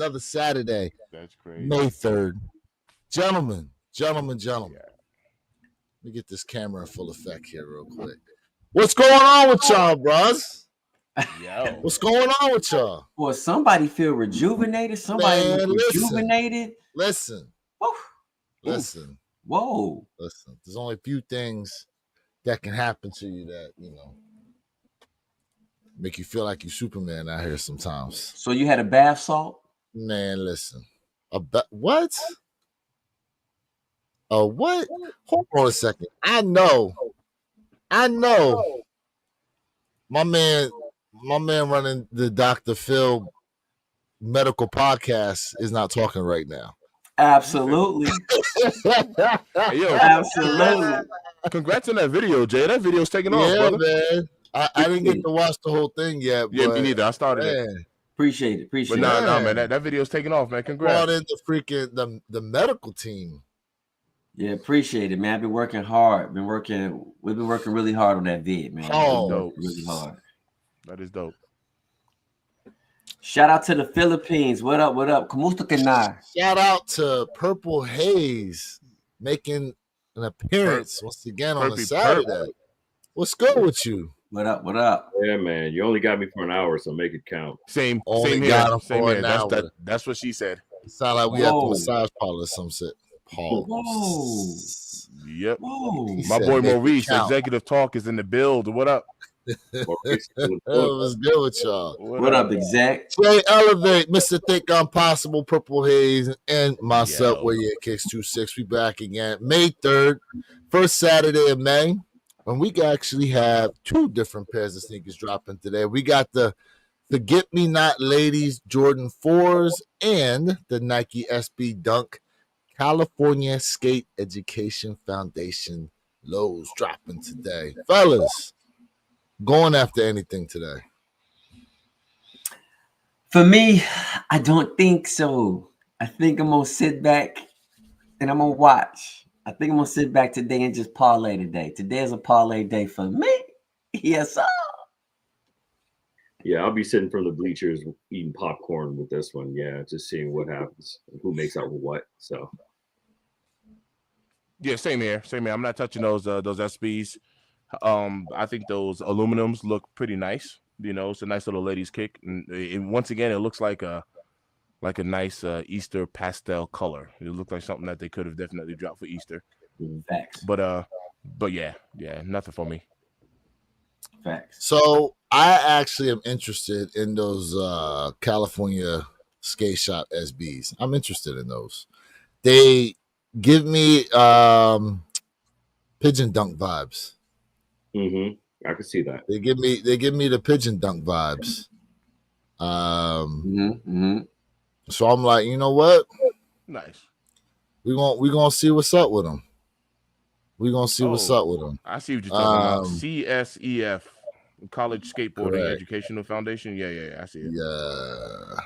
another Saturday. That's crazy. May 3rd. Gentlemen. Yeah. Let me get this camera in full effect here real quick. What's going on with y'all, bros? Yo. What's going on with y'all? Well, somebody feel rejuvenated. Somebody rejuvenated. Listen. Woo. Listen. Whoa. Listen. There's only a few things that can happen to you that, make you feel like you Superman out here sometimes. So you had a bath salt? Man, listen. What? What? Hold on a second. I know. My man running the Dr. Phil medical podcast is not talking right now. Absolutely. Yo, absolutely. Congrats on that video, Jay. That video's taking off, brother. Man. I didn't get to watch the whole thing yet. Yeah, but, me neither. I started it. Appreciate it. But no, man. That video's taking off, man. Congrats. Brought in the medical team. Yeah, appreciate it, man. I've been working hard. We've been working really hard on that vid, man. Dope. Really hard. That is dope. Shout out to the Philippines. What up? Kamusta Kanai. Shout out to Purple Haze making an appearance once again on a Saturday. What's good with you? What up? Yeah, man. You only got me for an hour, so make it count. Same here. That's what she said. Sound like we at the massage parlor or some shit. Whoa. Yep. Whoa. My boy Maurice, Executive Talk, is in the build. What up? What's good with y'all? What up, Exec? Jay Elevate, Mr. Think I'm Possible, Purple Haze, and myself, where you Kicks 26. We back again. May 3rd, first Saturday of May. And we actually have two different pairs of sneakers dropping today. We got the Get Me Not Ladies Jordan 4s and the Nike SB Dunk California Skate Education Foundation lows dropping today. Fellas, going after anything today? For me, I don't think so. I think I'm going to sit back and I'm going to watch. I think I'm going to sit back today and just parlay today. Today is a parlay day for me. Yes, sir. Yeah, I'll be sitting from the bleachers eating popcorn with this one. Yeah, just seeing what happens, who makes out with what. So, yeah, same here. I'm not touching those SBs. I think those aluminums look pretty nice. It's a nice little ladies kick, and once again, it looks like a nice Easter pastel color. It looked like something that they could have definitely dropped for Easter. Facts. But yeah, nothing for me. Facts. So I actually am interested in those California Skate Shop SBs. I'm interested in those. They give me pigeon dunk vibes. Mm-hmm. I can see that. They give me the pigeon dunk vibes. So I'm like, you know what? Nice. We gonna see what's up with them. What's up with them. I see what you're talking about. CSEF, College Skateboarding Educational Foundation. Yeah, I see it. Yeah.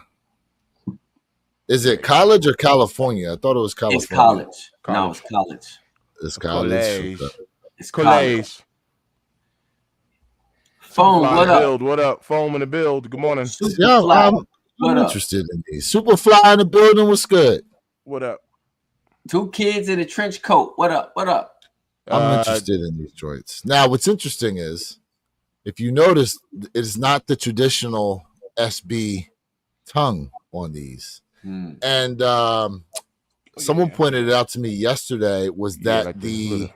Is it college or California? I thought it was California. It's college. No, it's college. It's college. It's college. Foam, what up? What up? Foam in the build. Good morning. I'm interested in these. Superfly in the building. What's good? What up? Two kids in a trench coat. What up? I'm interested in these joints. Now, what's interesting is, if you notice, it's not the traditional SB tongue on these. And someone pointed it out to me yesterday was that like the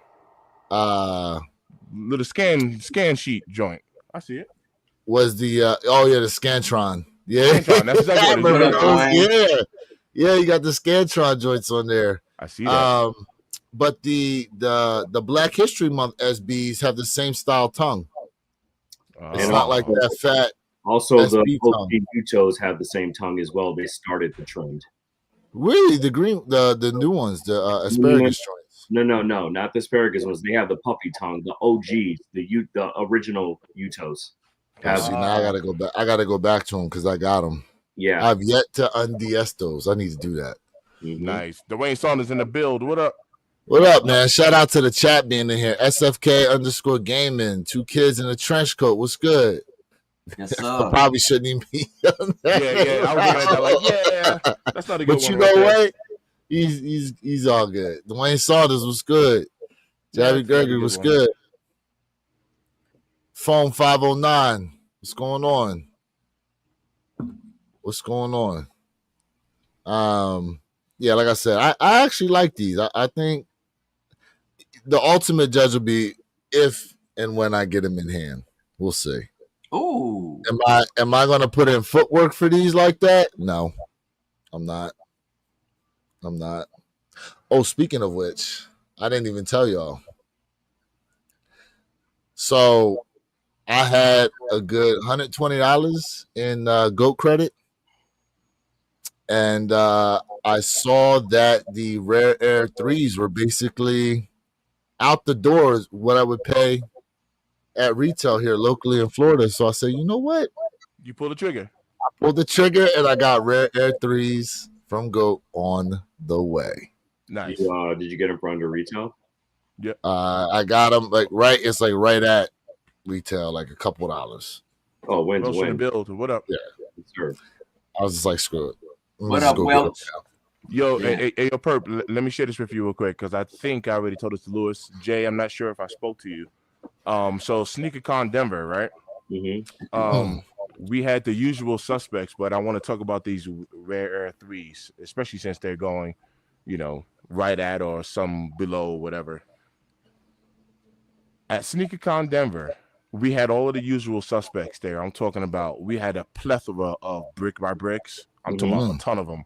little scan sheet joint. I see it. Was the the Scantron. Yeah. Scantron, that's exactly what it is. Yeah, you got the Scantron joints on there. I see that. But the Black History Month SBs have the same style tongue. It's not like that fat. Also, the OG Utos have the same tongue as well. They started the trend. Really, the new ones, the asparagus joints. No, not the asparagus ones. They have the puppy tongue, the OGs, the original Utos. See, now I gotta go back. I gotta go back to them because I got them. Yeah, I've yet to unds those. I need to do that. Mm-hmm. Nice. Dwayne Saunders in the build. What up? What up, man? Shout out to the chat being in here. SFK_gaming. 2 kids in a trench coat. What's good? Yes, I sir. probably shouldn't even be on that. Yeah. I was looking at that like, yeah, that's not a good But one. you right know there. what? He's all good. Dwayne Saunders was good. Yeah, Javi it's not a Gregory was one. good. Phone 509. What's going on? What's going on? Yeah, like I said, I actually like these. I think the ultimate judge will be if and when I get them in hand. We'll see. Ooh. Am I gonna put in footwork for these like that? No, I'm not. Oh, speaking of which, I didn't even tell y'all. So I had a good $120 in GOAT credit, and I saw that the Rare Air 3s were basically out the doors what I would pay at retail here locally in Florida. So I said, you know what? You pull the trigger. I pulled the trigger, and I got Rare Air 3s from GOAT on the way. Nice. Did you get them for under retail? Yeah. I got them it's like right at retail, like a couple dollars. Oh, when's Motion to when? build. What up? Yeah. Sure. I was just like, screw it. What up, Welch? Yo, Yeah. hey, yo, Perp, let me share this with you real quick because I think I already told this to Lewis. Jay, I'm not sure if I spoke to you. So SneakerCon Denver, right? Mm-hmm. We had the usual suspects, but I want to talk about these Rare Air 3s, especially since they're going, right at or some below, whatever. At SneakerCon Denver, we had all of the usual suspects there. I'm talking about we had a plethora of Brick by Bricks. I'm talking about a ton of them.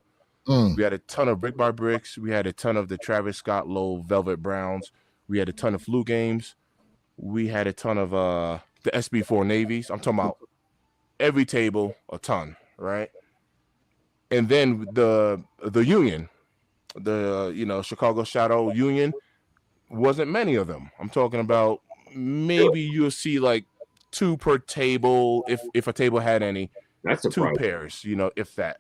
We had a ton of Brick by Bricks. We had a ton of the Travis Scott Low Velvet Browns. We had a ton of Flu Games. We had a ton of the SB4 Navies. I'm talking about every table, a ton, right? And then the Union, the Chicago Shadow Union, wasn't many of them. I'm talking about maybe you'll see like 2 per table if a table had any. That's 2 surprising. pairs, if that.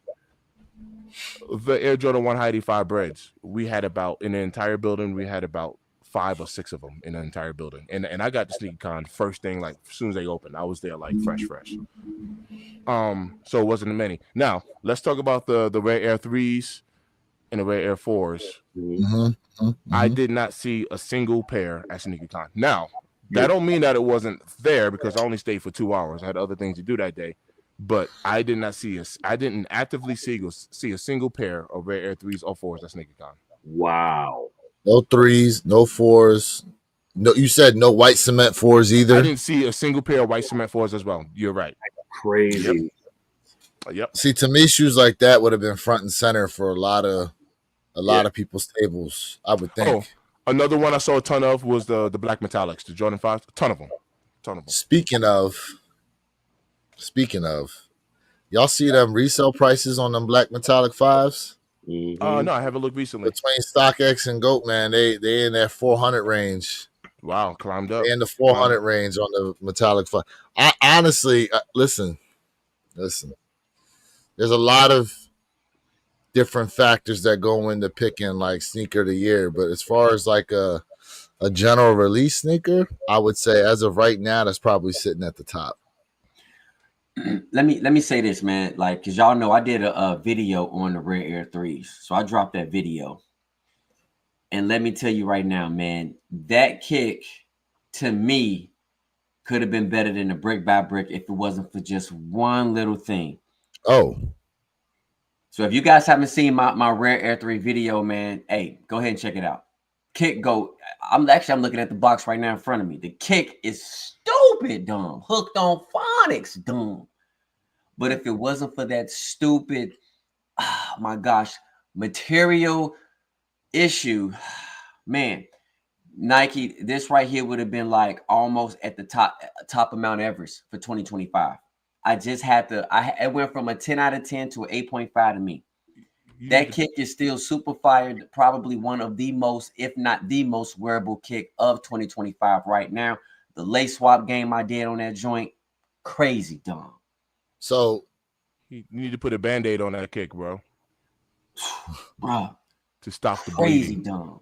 The Air Jordan 1 High 85 breads, we had about in the entire building, we had about 5 or 6 of them in the entire building. And I got to SneakerCon first thing, like as soon as they opened. I was there like fresh. So it wasn't many. Now, let's talk about the Rare Air 3s and the Rare Air 4s. I did not see a single pair at SneakerCon. Now, that don't mean that it wasn't there because I only stayed for 2 hours. I had other things to do that day. But I did not I didn't actively see a single pair of Rare Air 3s or 4s at SneakerCon. Wow. No 3s, no 4s. No, you said no white cement 4s either. I didn't see a single pair of white cement 4s as well. You're right. Crazy. Yep. See, to me, shoes like that would have been front and center for a lot of people's tables, I would think. Oh, another one I saw a ton of was the black metallics, the Jordan 5s. A ton of them. Speaking of, y'all see them resale prices on them black metallic 5s? Mm-hmm. No, I haven't looked recently. Between StockX and GOAT, man, they in that 400 range. Wow, climbed up. They in the 400 range on the metallic 5. I honestly, listen. There's a lot of different factors that go into picking like sneaker of the year, but as far as like a general release sneaker, I would say as of right now, that's probably sitting at the top. Let me say this, man. Like, because y'all know I did a video on the Rare Air 3s. So I dropped that video. And let me tell you right now, man, that kick to me could have been better than the Brick by Brick if it wasn't for just one little thing. Oh. So if you guys haven't seen my Rare Air 3 video, man, hey, go ahead and check it out. Kick go. I'm looking at the box right now in front of me. The kick is stupid dumb. Hooked on phonics dumb. But if it wasn't for that stupid, oh my gosh, material issue, man, Nike, this right here would have been like almost at the top of Mount Everest for 2025. I just had to, it went from a 10 out of 10 to an 8.5 to me. That kick is still super fired. Probably one of the most, if not the most wearable kick of 2025 right now. The lace swap game I did on that joint, crazy dumb. So you need to put a Band-Aid on that kick, bro. Bro. To stop the crazy bleeding. Dumb.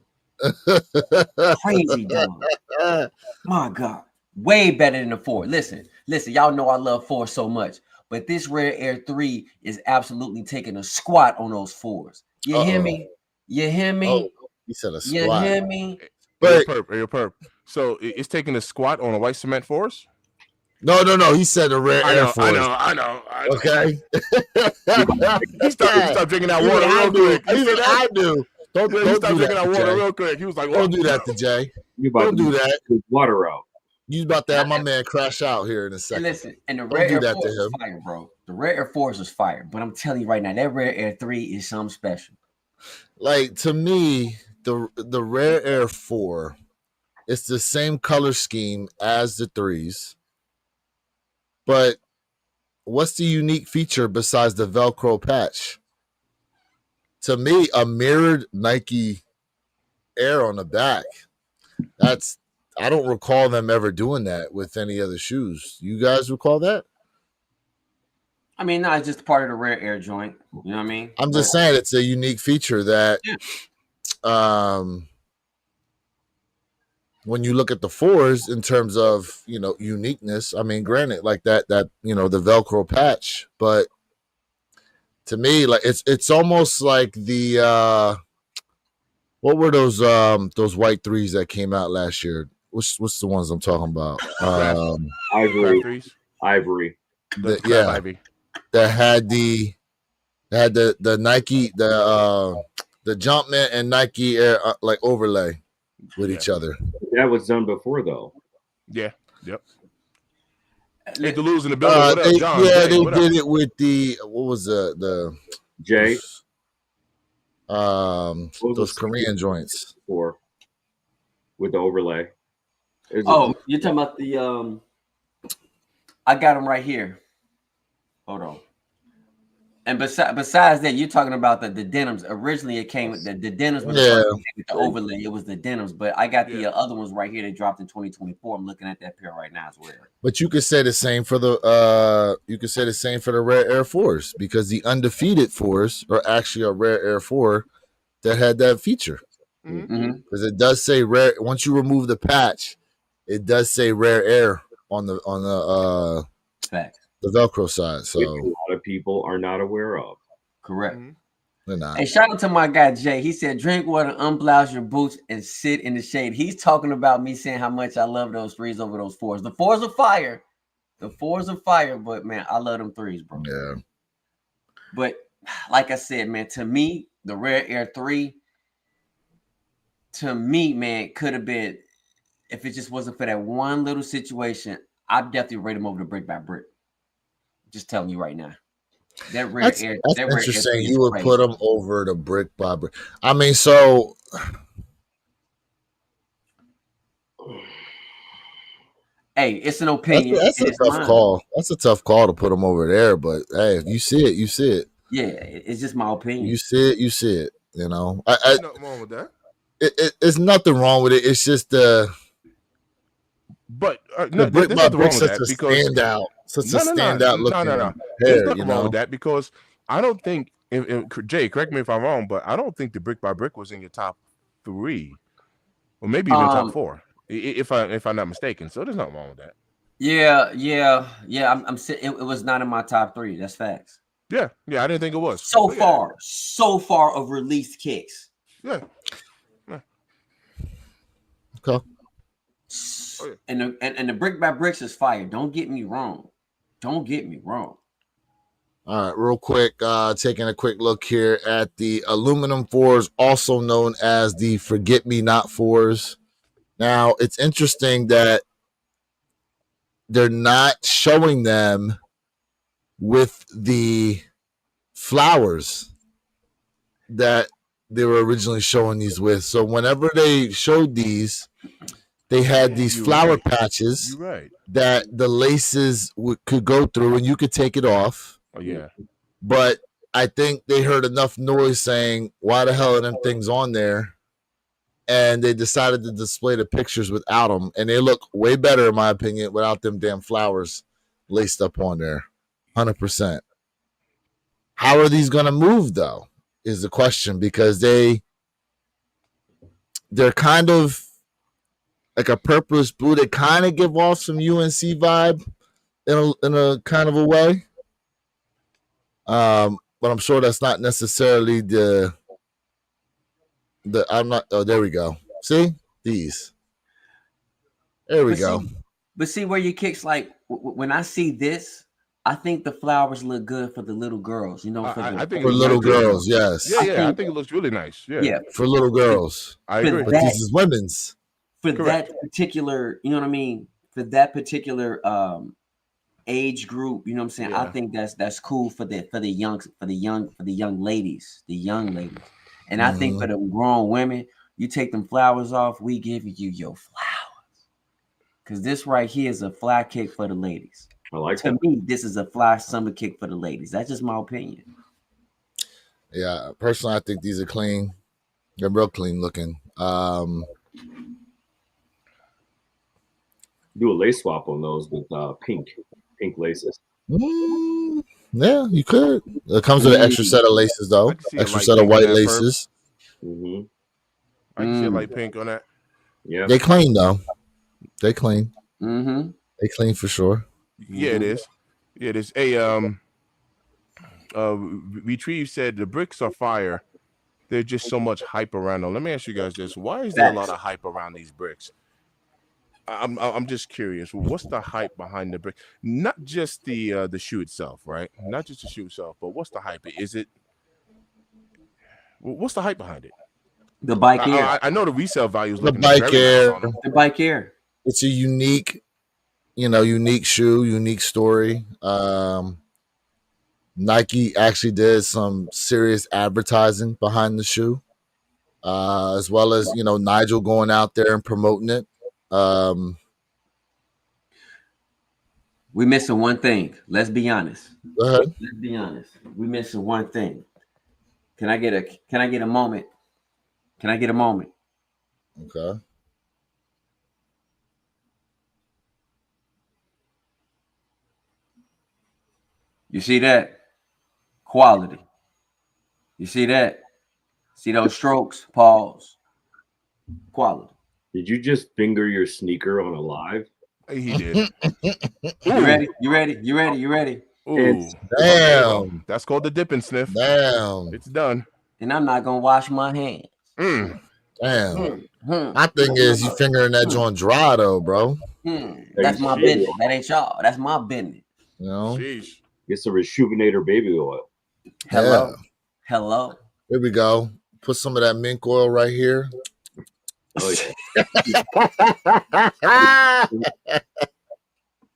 Crazy dumb. My God. Way better than the 4. Listen, y'all know I love 4 so much, but this Rare Air 3 is absolutely taking a squat on those 4s. You hear me? You hear me? Oh, he said a You squat. hear me? But Your perp. So it's taking a squat on a white cement force? no. He said a Rare Air Force. I know. Okay. He stopped drinking that water real quick. Even I do. Don't He do stopped drinking that that water Jay. real quick. He was like, Don't do that to Jay. You about Don't to do that. put water out. You about to have my man crash out here in a second. Listen, and the Don't Rare do Air that Force to is him. fire, bro. The Rare Air Force is fire, but I'm telling you right now, that Rare Air 3 is something special. Like, to me, the Rare Air 4, it's the same color scheme as the 3s, but what's the unique feature besides the Velcro patch? To me, a mirrored Nike Air on the back. I don't recall them ever doing that with any other shoes. You guys recall that? I mean, no, it's just part of the Rare Air joint. You know what I mean? I'm just saying it's a unique feature that when you look at the 4s in terms of, uniqueness, I mean, granted, like that the Velcro patch, but to me, like it's almost like the what were those white 3s that came out last year? What's the ones I'm talking about? Ivory. Ivy. That had the Nike the Jumpman and Nike Air like overlay with each other. That was done before though. Yeah. Yep. Hate to lose in the building. What up, John? Yeah, they did it with the what was the Jay? Those Korean joints for with the overlay. You're talking about the I got them right here. Hold on. And besides that, you're talking about the denims. Originally, it came with the denims with the overlay. It was the denims, but I got the other ones right here that dropped in 2024. I'm looking at that pair right now as well. But you could say the same for the Rare Air 4s, because the undefeated 4s are actually a Rare Air 4 that had that feature. Because it does say rare. Once you remove the patch, it does say Rare Air on the Velcro side. So which a lot of people are not aware of. Correct. They're not. Hey, shout out to my guy Jay. He said, "Drink water, unblouse your boots, and sit in the shade." He's talking about me saying how much I love those 3s over those 4s. The 4s are fire. But man, I love them 3s, bro. Yeah. But like I said, man, to me, the Rare Air 3, to me, man, could have been, if it just wasn't for that one little situation, I'd definitely rate them over the brick by brick. Just telling you right now. That Rare That's Air. interesting. You would put them over the brick by brick. I mean, so hey, it's an opinion. That's a tough call. That's a tough call to put them over there. But hey, if you see it, you see it. Yeah, it's just my opinion. You see it, you see it. You know, There's nothing wrong with that. It's nothing wrong with it. It's just but the brick by brick such a standout. Such a standout looking. No. There's nothing wrong with that, because I don't think, Jay, correct me if I'm wrong, but I don't think the brick by brick was in your top 3, or maybe even top 4, if I'm not mistaken. So there's nothing wrong with that. Yeah. It was not in my top 3. That's facts. Yeah. I didn't think it was. So far of released kicks. Yeah. Okay. And the brick by bricks is fire. Don't get me wrong. All right, real quick, taking a quick look here at the aluminum 4s, also known as the Forget Me Not 4s. Now, it's interesting that they're not showing them with the flowers that they were originally showing these with. So whenever they showed these, they had these flower patches that the laces could go through, and you could take it off. Oh, yeah. But I think they heard enough noise saying, why the hell are them things on there? And they decided to display the pictures without them. And they look way better, in my opinion, without them damn flowers laced up on there. 100%. How are these going to move, though, is the question, because they're kind of like a purplish blue. They kind of give off some UNC vibe in a kind of a way. But I'm sure that's not necessarily the I'm not. Oh, there we go. See these. There we go. But see where your kicks like when I see this, I think the flowers look good for the little girls. You know, I think for little girls, yes. Yeah, I think it looks really nice. Yeah, for little girls. I agree. But this is women's. For that particular, you know what I mean? For that particular age group, you know what I'm saying? I think that's cool for the young ladies, And I think for the grown women, you take them flowers off, we give you your flowers. Because this right here is a fly kick for the ladies. I like to me, this is a fly summer kick for the ladies. That's just my opinion. Yeah, personally, I think these are clean. They're real clean looking. Do a lace swap on those with pink laces. Yeah, you could. It comes with an extra set of laces, though. Extra set of white laces. Mm-hmm. I can see a light pink on that. Yeah, they clean though. They clean. Mm-hmm. They clean for sure. Yeah, it is. Yeah, it is. Hey, Retrieve said the bricks are fire. There's just so much hype around them. Let me ask you guys this: why is there a lot of hype around these bricks? I'm just curious. What's the hype behind the brick? Not just the shoe itself, right? Not just the shoe itself, but what's the hype? What's the hype behind it? The bike air. I know the resale value is the bike air. Nice the bike air. It's a unique shoe, unique story. Nike actually did some serious advertising behind the shoe, as well as Nigel going out there and promoting it. We missing one thing. Let's be honest. Go ahead. Let's be honest. We missing one thing. Can I get a moment? Can I get a moment? Okay. You see that? Quality. You see that? See those strokes? Pause. Quality. Did you just finger your sneaker on a live? He did. You ready? Ooh, damn. That's called the dip and sniff. Damn. It's done. And I'm not gonna wash my hands. Damn. My thing is you fingering that joint dry though, bro. That's my business. That ain't y'all. That's my business. Sheesh. Get some Rejuvenator baby oil. Hello. Here we go. Put some of that mink oil right here. Oh, yeah.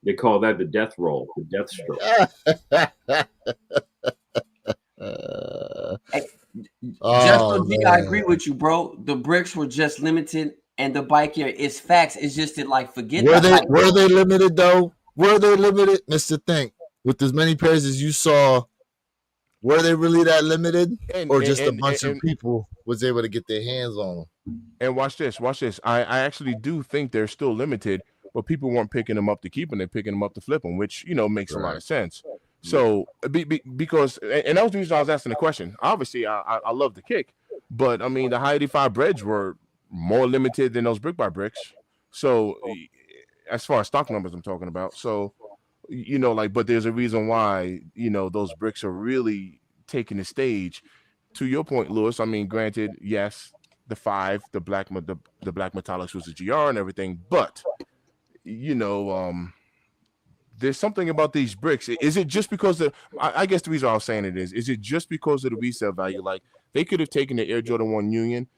They call that the death roll, the death stroke. I agree with you, bro. The bricks were just limited, and the bike here is facts. It's just that, like, forget. Were they limited though? Were they limited, Mr. Think? With as many pairs as you saw, were they really that limited, or just a bunch of people was able to get their hands on them? And watch this. I actually do think they're still limited, but people weren't picking them up to keep them; they're picking them up to flip them, which makes a lot of sense. So because that was the reason I was asking the question. Obviously, I love the kick, but I mean the high 85 breads were more limited than those brick by bricks. So as far as stock numbers, I'm talking about. So but there's a reason why those bricks are really taking the stage. To your point, Lewis, I mean, granted, yes, the 5, the black metallics was the GR and everything, but there's something about these bricks. Is it just because I guess the reason I was saying it is it just because of the resale value? Like they could have taken the Air Jordan 1 Union,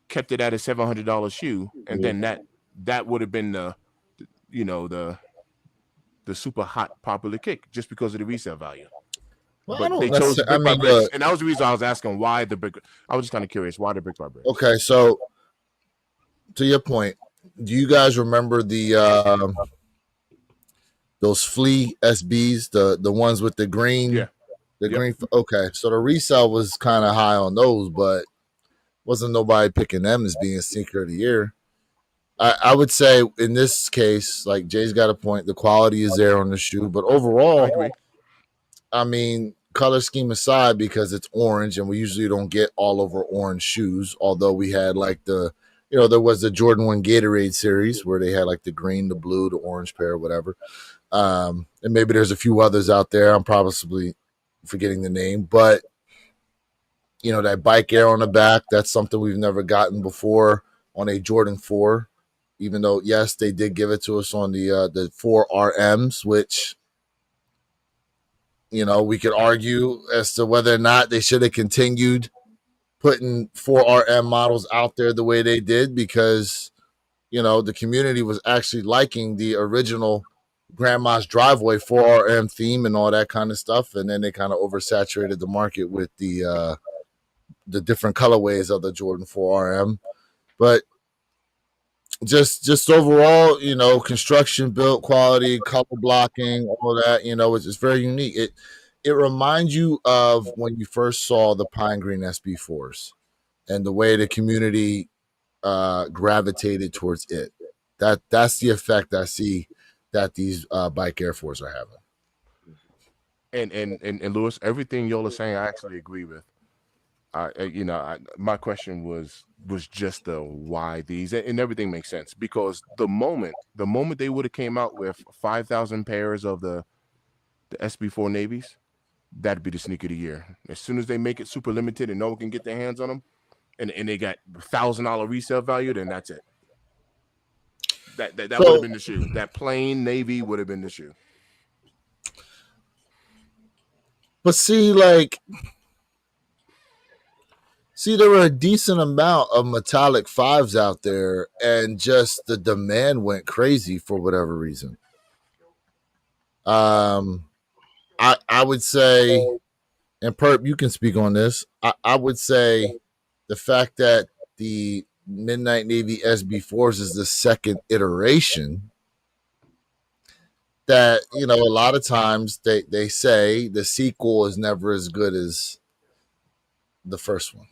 kept it at a $700 shoe, and then that would have been the super hot popular kick just because of the resale value. Well, but they chose brick by bricks, and that was the reason I was asking why the brick. I was just kind of curious why the brick by bricks. Okay, so to your point, do you guys remember the those flea SBs, the ones with the green? Yeah. Green. Okay, so the resale was kind of high on those, but wasn't nobody picking them as being sneaker of the year. I would say in this case, like Jay's got a point, the quality is there on the shoe, but overall, I mean, color scheme aside, because it's orange and we usually don't get all over orange shoes, although we had like the there was the Jordan 1 Gatorade series where they had like the green, the blue, the orange pair, whatever. And maybe there's a few others out there. I'm probably forgetting the name, but that bike air on the back, that's something we've never gotten before on a Jordan 4, even though, yes, they did give it to us on the 4 RMs, which, we could argue as to whether or not they should have continued putting 4RM models out there the way they did, because, the community was actually liking the original Grandma's Driveway 4RM theme and all that kind of stuff. And then they kind of oversaturated the market with the different colorways of the Jordan 4RM. But just overall, construction, build quality, color blocking, all that, it's very unique. It reminds you of when you first saw the Pine Green SB4s and the way the community gravitated towards it. That's the effect I see that these bike Air Force are having. And Lewis, everything y'all are saying, I actually agree with. My question was just the why these, and everything makes sense, because the moment they would have came out with 5,000 pairs of the SB4 navies, that'd be the sneaker of the year. As soon as they make it super limited and no one can get their hands on them, and they got $1,000 resale value, then that's it. That would have been the shoe. That plain navy would have been the shoe. But see, there were a decent amount of metallic 5s out there, and just the demand went crazy for whatever reason. I would say, and Perp, you can speak on this. I would say the fact that the Midnight Navy SB4s is the second iteration, that, a lot of times they say the sequel is never as good as the first one.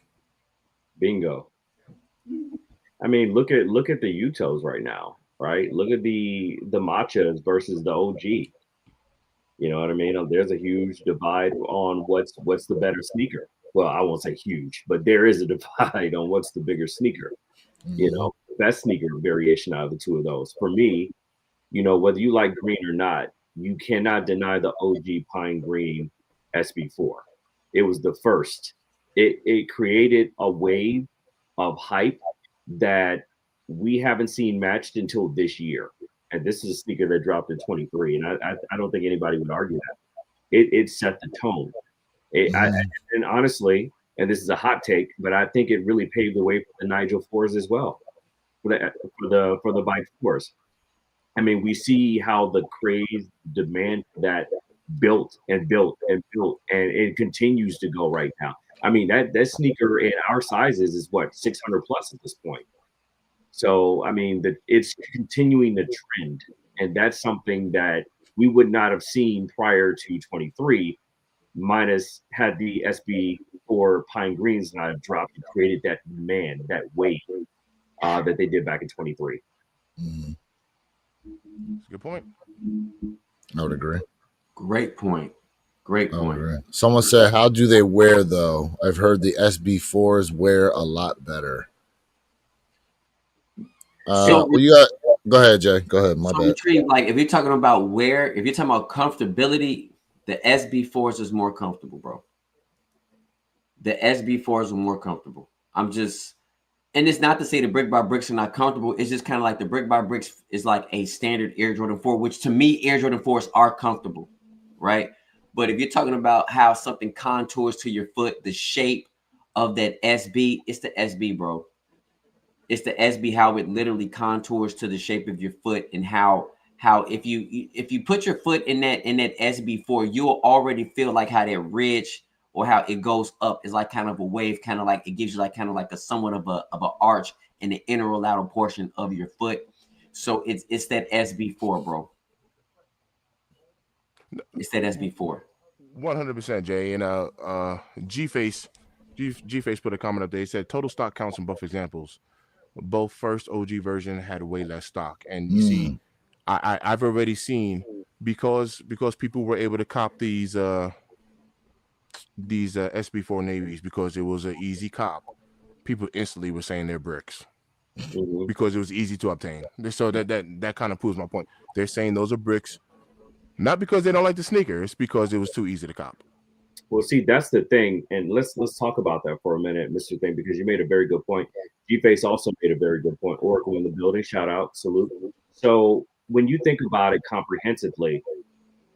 Bingo. I mean, look at the Utos right now, right? Look at the Matchas versus the OG. You know what I mean? There's a huge divide on what's the better sneaker. Well, I won't say huge, but there is a divide on what's the bigger sneaker. Mm-hmm. Best sneaker variation out of the two of those. For me, whether you like green or not, you cannot deny the OG Pine Green SB4. It was the first. It created a wave of hype that we haven't seen matched until this year. And this is a sneaker that dropped in 23. And I don't think anybody would argue that. It set the tone. And honestly, and this is a hot take, but I think it really paved the way for the Nigel 4s as well, for the bike 4s. I mean, we see how the craze demand that built and built and built, and it continues to go right now. I mean, that sneaker in our sizes is what, 600 plus at this point. So, I mean, it's continuing the trend, and that's something that we would not have seen prior to 23, minus had the SB4 Pine Greens not have dropped and created that demand, that wave that they did back in 23. Mm-hmm. That's a good point. I would agree. Great point. Great point. Someone said, how do they wear, though? I've heard the SB4s wear a lot better. Go ahead, Jay. Go ahead. My bad. Like, if you're talking about wear, if you're talking about comfortability, the SB4s is more comfortable, bro. The SB4s are more comfortable. And it's not to say the Brick by Bricks are not comfortable. It's just kind of like the Brick by Bricks is like a standard Air Jordan 4, which to me, Air Jordan 4s are comfortable, right? But if you're talking about how something contours to your foot, the shape of that SB, it's the SB, bro. It's the SB, how it literally contours to the shape of your foot, and how if you put your foot in that SB4, you'll already feel like how that ridge or how it goes up is like kind of a wave, kind of like it gives you like kind of like a somewhat of an arch in the inner or outer portion of your foot. So it's that SB4, bro. It's that SB4. 100%, Jay. And G-Face put a comment up there. He said total stock counts in both examples. Both first OG version had way less stock, and you see, I've already seen because people were able to cop these SB4 navies because it was an easy cop. People instantly were saying they're bricks. because it was easy to obtain. So that kind of proves my point. They're saying those are bricks, not because they don't like the sneaker. It's because it was too easy to cop. Well, see, that's the thing, and let's talk about that for a minute, Mr. Thing, because you made a very good point. G-Face also made a very good point. Oracle in the building, shout out, salute. So when you think about it comprehensively,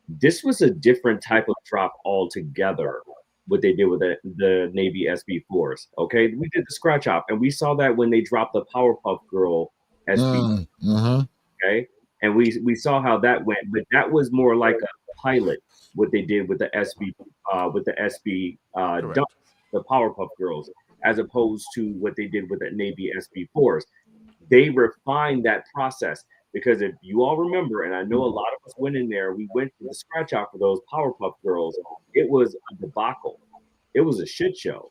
this was a different type of drop altogether. What they did with the Navy SB4s. Okay, we did the scratch off, and we saw that when they dropped the Powerpuff Girl SB. Okay, and we saw how that went, but that was more like a pilot. What they did with the SB dump, the Powerpuff Girls, as opposed to what they did with the Navy SB4s. They refined that process because if you all remember, and I know a lot of us went in there, we went to the scratch out for those Powerpuff Girls. It was a debacle. It was a shit show.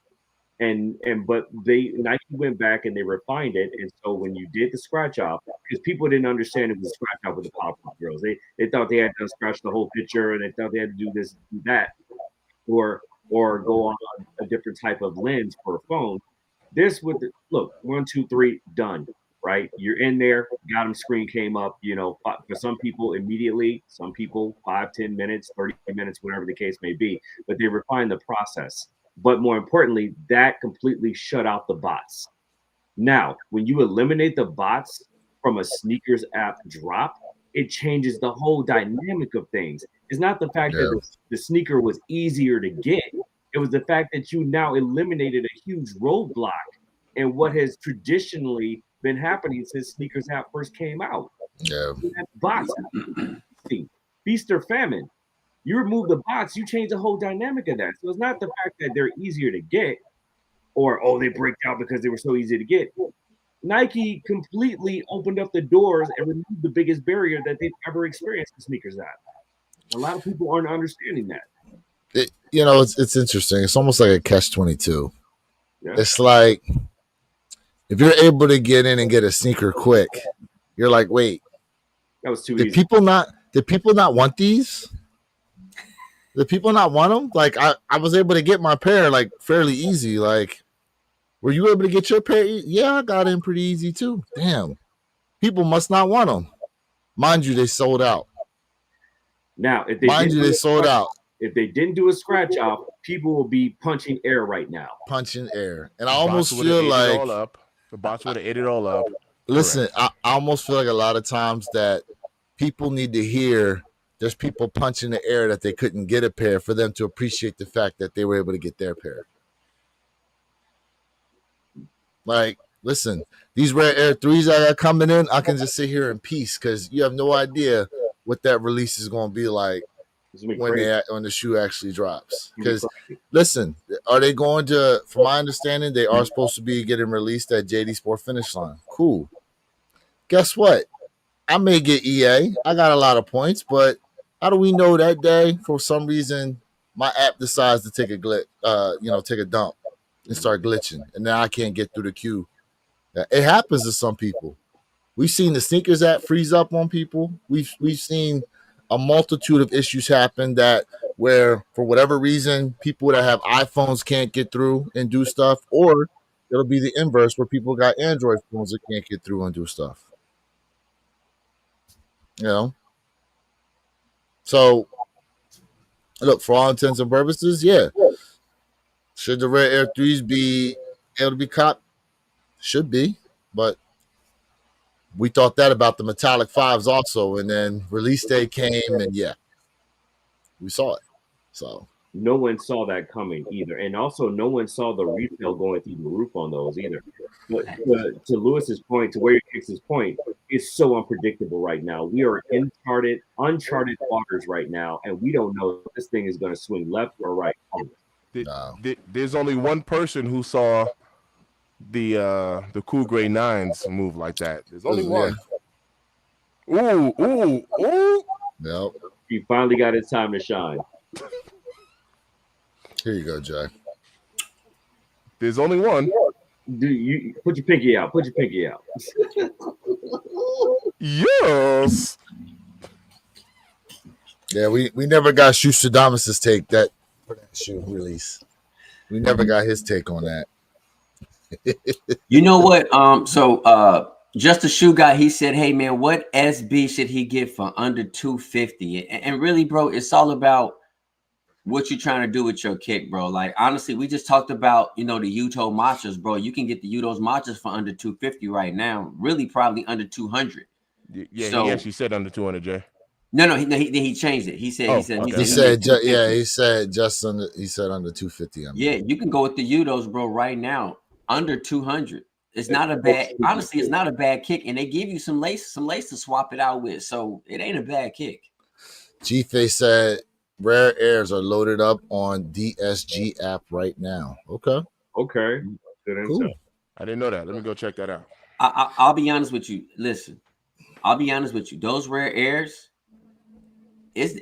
But Nike went back and they refined it. And so when you did the scratch off, because people didn't understand it was a scratch off with the Powerpuff Girls. They thought they had to scratch the whole picture and they thought they had to do this, do that, or go on a different type of lens for a phone. This with the look, 1, 2, 3, done. Right? You're in there, got them, screen came up, for some people immediately, some people 5, 10 minutes, 30 minutes, whatever the case may be, but they refine the process. But more importantly, that completely shut out the bots. Now, when you eliminate the bots from a sneakers app drop, it changes the whole dynamic of things. It's not the fact that the sneaker was easier to get. It was the fact that you now eliminated a huge roadblock in what has traditionally been happening since sneakers app first came out. Yeah. Bots, feast or famine. You remove the bots, you change the whole dynamic of that. So it's not the fact that they're easier to get or they break out because they were so easy to get. Nike completely opened up the doors and removed the biggest barrier that they've ever experienced in sneakers app. A lot of people aren't understanding that. It's interesting. It's almost like a catch-22. Yeah. It's like if you're able to get in and get a sneaker quick, you're like, wait, that was too easy. Did people not want these? Did people not want them? Like I was able to get my pair like fairly easy. Like, were you able to get your pair? Yeah, I got in pretty easy too. Damn, people must not want them. Mind you, they sold out. Now, if they didn't do a scratch off, people will be punching air right now. Punching air, and I almost feel like the bots would have ate it all up. Listen, I almost feel like a lot of times that people need to hear. There's people punching the air that they couldn't get a pair for them to appreciate the fact that they were able to get their pair. Like, listen, these Rare Air 3s that are coming in, I can just sit here in peace because you have no idea what that release is going to be like when the shoe actually drops. Because, listen, are they going to, from my understanding, they are supposed to be getting released at JD Sport Finish Line. Cool. Guess what? I may get EA. I got a lot of points, but how do we know that day, for some reason, my app decides to take a dump and start glitching, and now I can't get through the queue? It happens to some people. We've seen the sneakers app freeze up on people. We've seen a multitude of issues happen where, for whatever reason, people that have iPhones can't get through and do stuff, or it'll be the inverse where people got Android phones that can't get through and do stuff. So, look, for all intents and purposes, yeah. Should the Rare Air 3s be able to be copped? Should be, but we thought that about the Metallic 5s also, and then release day came, and yeah, we saw it. So no one saw that coming either, and also no one saw the retail going through the roof on those either. But to Lewis's point, to where he takes his point, it's so unpredictable right now. We are in uncharted waters right now, and we don't know if this thing is going to swing left or right. There's only one person who saw the Cool Gray 9s move like that. There's only one. Ooh. Yep. He finally got his time to shine. Here you go, Jay. There's only one. Dude, you put your pinky out. Put your pinky out. Yes. Yeah, we never got Stradamus's take for that shoe release. We never got his take on that. You know what? Just a shoe guy, he said, "Hey man, what SB should he get for under 250?" And really, bro, it's all about what you're trying to do with your kick, bro. Like honestly, we just talked about the Yuto Machas, bro. You can get the Yutos Machas for under 250 right now. Really, probably under 200. Yeah, So he actually said under 200, Jay. no, he changed it. He said Okay. He said he said just under. He said under 250. Yeah, you can go with the Udos, bro, right now under 200. It's not a bad. Honestly, it's not a bad kick, and they give you some lace to swap it out with, so it ain't a bad kick. G-Face said rare airs are loaded up on DSG app right now. Okay. Okay. Good Cool. intel. I didn't know that. Let me go check that out. I'll be honest with you. Listen, I'll be honest with you. Those rare airs, it's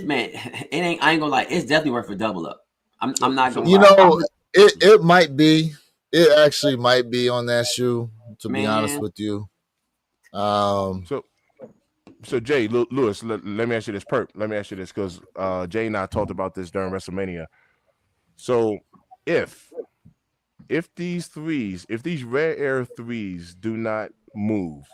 man, it ain't. I ain't gonna lie. It's definitely worth a double up. I'm not gonna. lie. It might be. It actually might be on that shoe. To be honest with you. So Jay Lewis, let me ask you this, Perp. Let me ask you this because Jay and I talked about this during WrestleMania. So if these rare air threes do not move,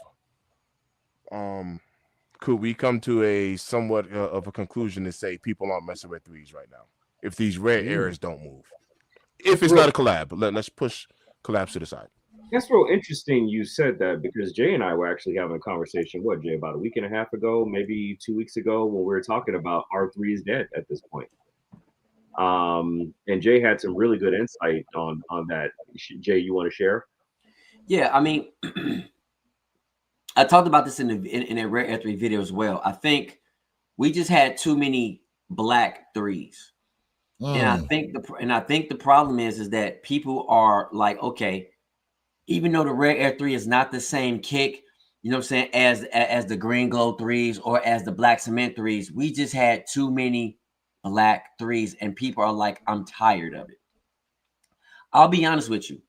could we come to a somewhat of a conclusion to say people aren't messing with threes right now if these rare airs don't move? If it's not a collab, let's push collabs to the side. That's real interesting you said that because Jay and I were actually having a conversation, Jay, about a week and a half ago, maybe 2 weeks ago, when we were talking about R3 is dead at this point. And Jay had some really good insight on that. Jay, you want to share? Yeah, I mean, I talked about this in a rare air 3 video as well. I think we just had too many black threes. And I think the problem is that people are like, okay, even though the rare air 3 is not the same kick, you know what I'm saying, as the green glow threes or as the black cement threes, we just had too many black threes, and people are like, I'm tired of it. I'll be honest with you,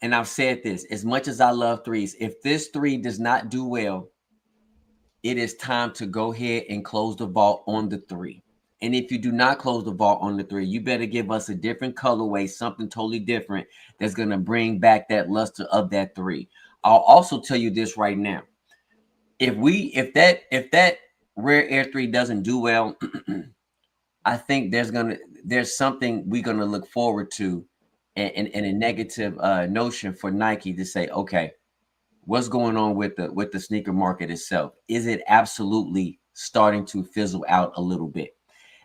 and I've said this, as much as I love threes, if this three does not do well, it is time to go ahead and close the vault on the three. And if you do not close the vault on the three, you better give us a different colorway, something totally different that's going to bring back that luster of that three. I'll also tell you this right now. If that rare air 3 doesn't do well, I think there's something we're going to look forward to and a negative notion for Nike to say, okay, what's going on with the sneaker market itself? Is it absolutely starting to fizzle out a little bit?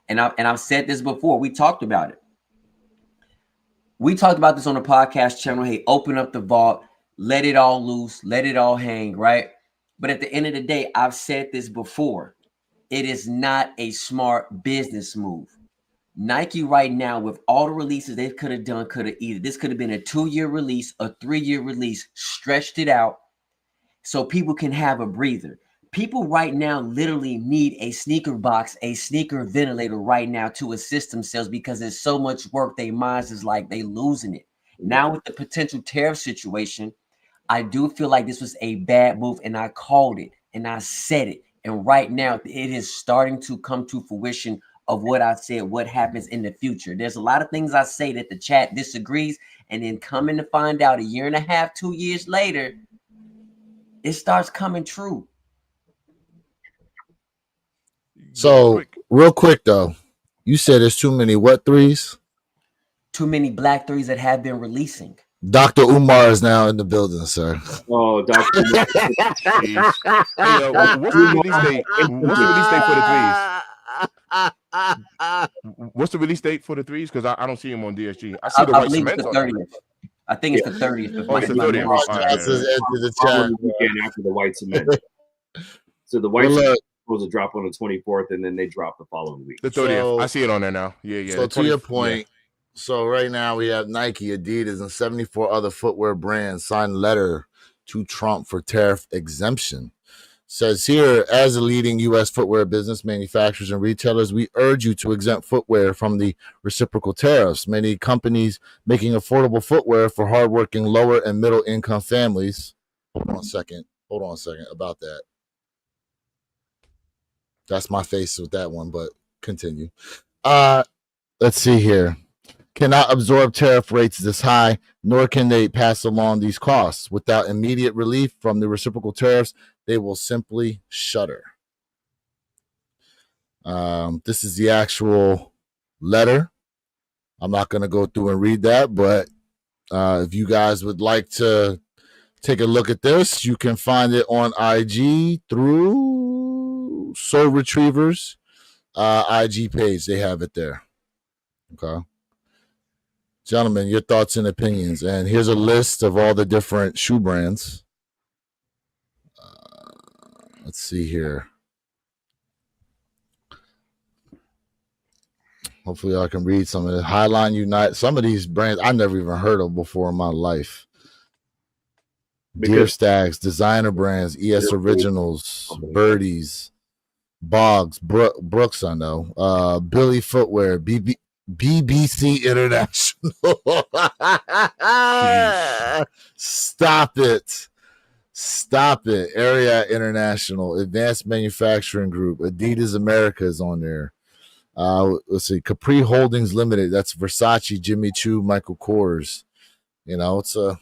And I've said this before. We talked about it. We talked about this on the podcast channel. Hey, open up the vault, let it all loose, let it all hang, right? But at the end of the day, I've said this before. It is not a smart business move. Nike right now, with all the releases they could have done, this could have been a 2-year release, a 3-year release, stretched it out so people can have a breather. People right now literally need a sneaker box, a sneaker ventilator right now to assist themselves because there's so much work. Their minds is like they losing it. Now with the potential tariff situation, I do feel like this was a bad move, and I called it and I said it. And right now it is starting to come to fruition of what I said, what happens in the future. There's a lot of things I say that the chat disagrees, and then coming to find out a year and a half, 2 years later, it starts coming true. So real quick though, you said there's too many what threes? Too many black threes that have been releasing. Dr. Umar is now in the building, sir. Oh, Dr. Hey, what's the release date? What's the release date for the threes? What's the release date for the threes? Because I don't see them on DSG. I see the white cement on there. I think it's the 30th. Oh, it's the 30th. After the white cement. So the white cement was supposed to drop on the 24th, and then they drop the following week. The 30th. So, I see it on there now. Yeah. So to your point, so right now we have Nike, Adidas, and 74 other footwear brands signed letter to Trump for tariff exemption. Says here, as a leading U.S. footwear business, manufacturers and retailers, we urge you to exempt footwear from the reciprocal tariffs. Many companies making affordable footwear for hardworking lower and middle income families. Hold on a second about that. That's my face with that one, but continue. Let's see here. cannot absorb tariff rates this high, nor can they pass along these costs. Without immediate relief from the reciprocal tariffs, they will simply shudder. This is the actual letter. I'm not going to go through and read that, but if you guys would like to take a look at this, you can find it on IG through Soul Retrievers IG page. They have it there. Okay. Gentlemen, your thoughts and opinions. And here's a list of all the different shoe brands. Let's see here. Hopefully I can read some of it. Highline Unite. Some of these brands I never even heard of before in my life. Deer Stacks, Designer Brands, ES Originals, Birdies, Boggs, Brooks, I know. Billy Footwear, BBC International. Stop it. Area International, Advanced Manufacturing Group, Adidas America is on there. Let's see, Capri Holdings Limited. That's Versace, Jimmy Choo, Michael Kors. You know, it's a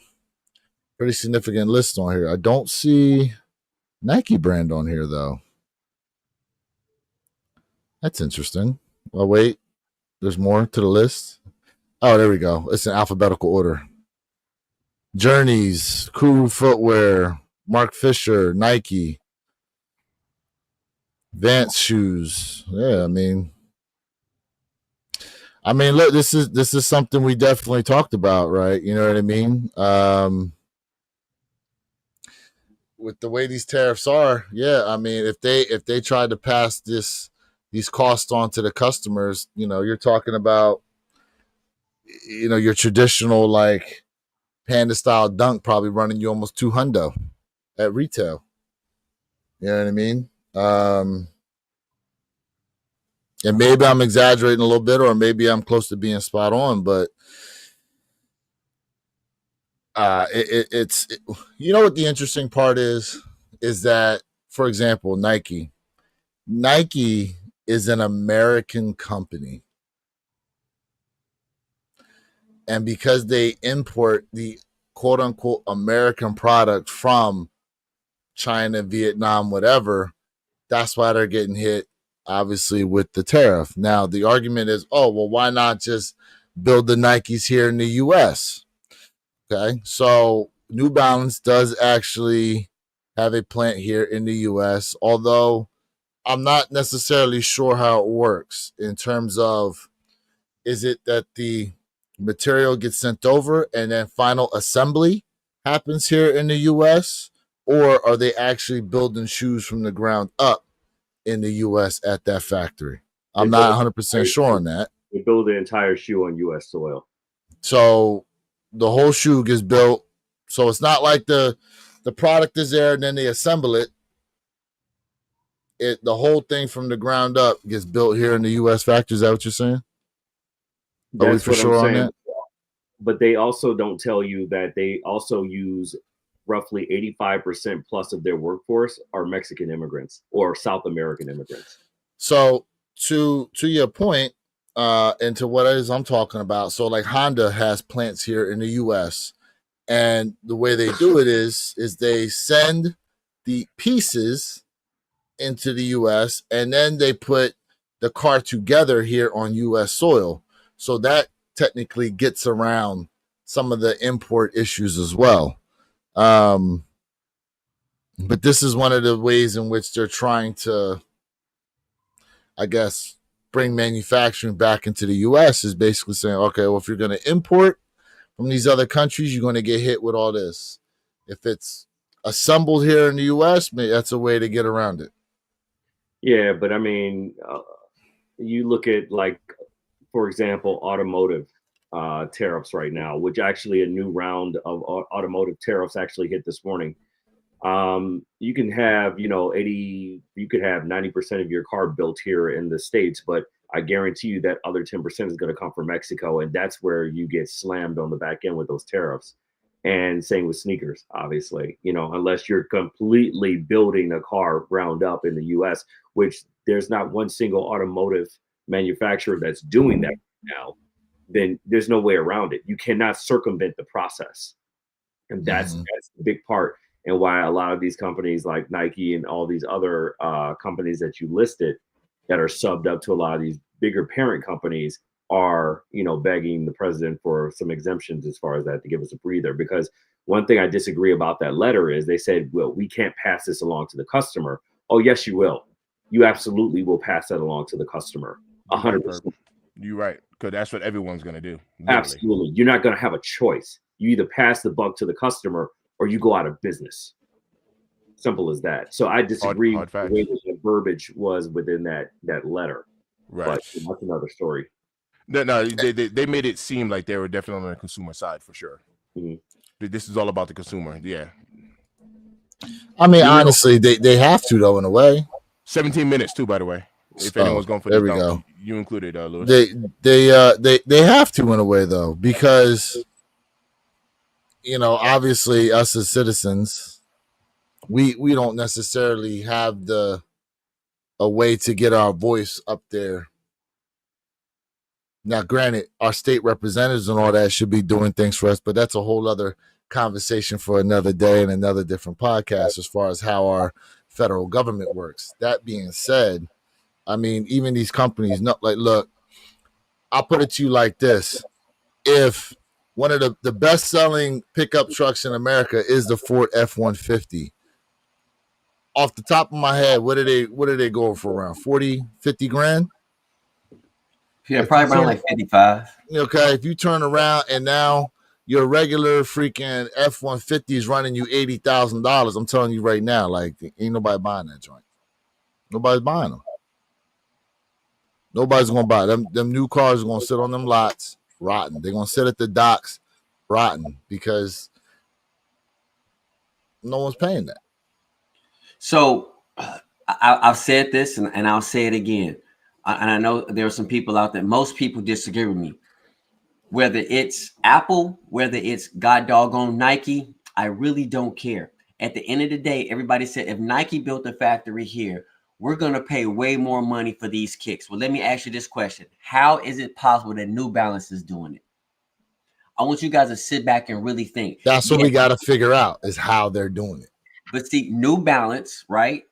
pretty significant list on here. I don't see Nike brand on here though. That's interesting. Well, wait, there's more to the list. Oh, there we go. It's in alphabetical order. Journeys, Kuru Footwear, Mark Fisher, Nike, Vance Shoes. Yeah, I mean, look, this is something we definitely talked about, right? You know what I mean? With the way these tariffs are, yeah, I mean, if they tried to pass these costs on to the customers, you know, you're talking about, you know, your traditional like Panda style dunk probably running you almost $200 at retail. You know what I mean? And maybe I'm exaggerating a little bit, or maybe I'm close to being spot on, but it's you know what the interesting part is that, for example, Nike is an American company, and because they import the quote unquote American product from China, Vietnam, whatever, that's why they're getting hit, obviously, with the tariff. Now the argument is, oh well, why not just build the Nikes here in the US? Okay, so New Balance does actually have a plant here in the US, although I'm not necessarily sure how it works in terms of, is it that the material gets sent over and then final assembly happens here in the US, or are they actually building shoes from the ground up in the US at that factory? I'm not 100% sure on that. They build the entire shoe on US soil. So the whole shoe gets built. So it's not like the product is there and then they assemble it. The whole thing from the ground up gets built here in the US factory. Is that what you're saying? Are we for sure on that? But they also don't tell you that they also use roughly 85% plus of their workforce are Mexican immigrants or South American immigrants. So to your point, and to what it is I'm talking about, so like Honda has plants here in the US, and the way they do it is they send the pieces into the US and then they put the car together here on US soil. So that technically gets around some of the import issues as well. But this is one of the ways in which they're trying to, I guess, bring manufacturing back into the US, is basically saying, okay, well, if you're going to import from these other countries, you're going to get hit with all this. If it's assembled here in the US, maybe that's a way to get around it. Yeah, but I mean, you look at, like, for example, automotive tariffs right now, which actually a new round of automotive tariffs actually hit this morning. You can have, you could have 90% of your car built here in the States, but I guarantee you that other 10% is going to come from Mexico. And that's where you get slammed on the back end with those tariffs. And same with sneakers, obviously, unless you're completely building a car ground up in the US, which there's not one single automotive manufacturer that's doing that now. then there's no way around it. You cannot circumvent the process. And that's the big part, and why a lot of these companies like Nike and all these other companies that you listed that are subbed up to a lot of these bigger parent companies are, begging the president for some exemptions as far as that, to give us a breather. Because one thing I disagree about that letter is they said, well, we can't pass this along to the customer. Oh, yes, you will. You absolutely will pass that along to the customer. 100%. You're right, because that's what everyone's going to do. Literally. Absolutely. You're not going to have a choice. You either pass the buck to the customer or you go out of business. Simple as that. So I disagree with the way that the verbiage was within that letter. Right. But that's another story. No, they made it seem like they were definitely on the consumer side for sure. This is all about the consumer. Yeah. I mean, honestly, they have to, though, in a way. 17 minutes too, by the way. If anyone's going for there we go. You included, Lewis. They have to, in a way, though, because obviously us as citizens, we don't necessarily have a way to get our voice up there. Now, granted, our state representatives and all that should be doing things for us, but that's a whole other conversation for another day and another different podcast as far as how our federal government works. That being said, I mean, even these companies, look, I'll put it to you like this. If one of the best-selling pickup trucks in America is the Ford F-150, off the top of my head, what are they going for, around 40, 50 grand? Yeah, probably around like 55. Okay, if you turn around and now your regular freaking F-150 is running you $80,000, I'm telling you right now, like, ain't nobody buying that joint. Nobody's buying them. Nobody's gonna buy them. Them new cars are gonna sit on them lots, rotten. They're gonna sit at the docks, rotten, because no one's paying that. So I've said this and I'll say it again. And I know there are some people out there. Most people disagree with me. Whether it's Apple, whether it's god doggone Nike, I really don't care. At the end of the day, everybody said if Nike built a factory here, we're going to pay way more money for these kicks. Well, let me ask you this question. How is it possible that New Balance is doing it? I want you guys to sit back and really think. That's what we got to figure out, is how they're doing it. But see, New Balance, right?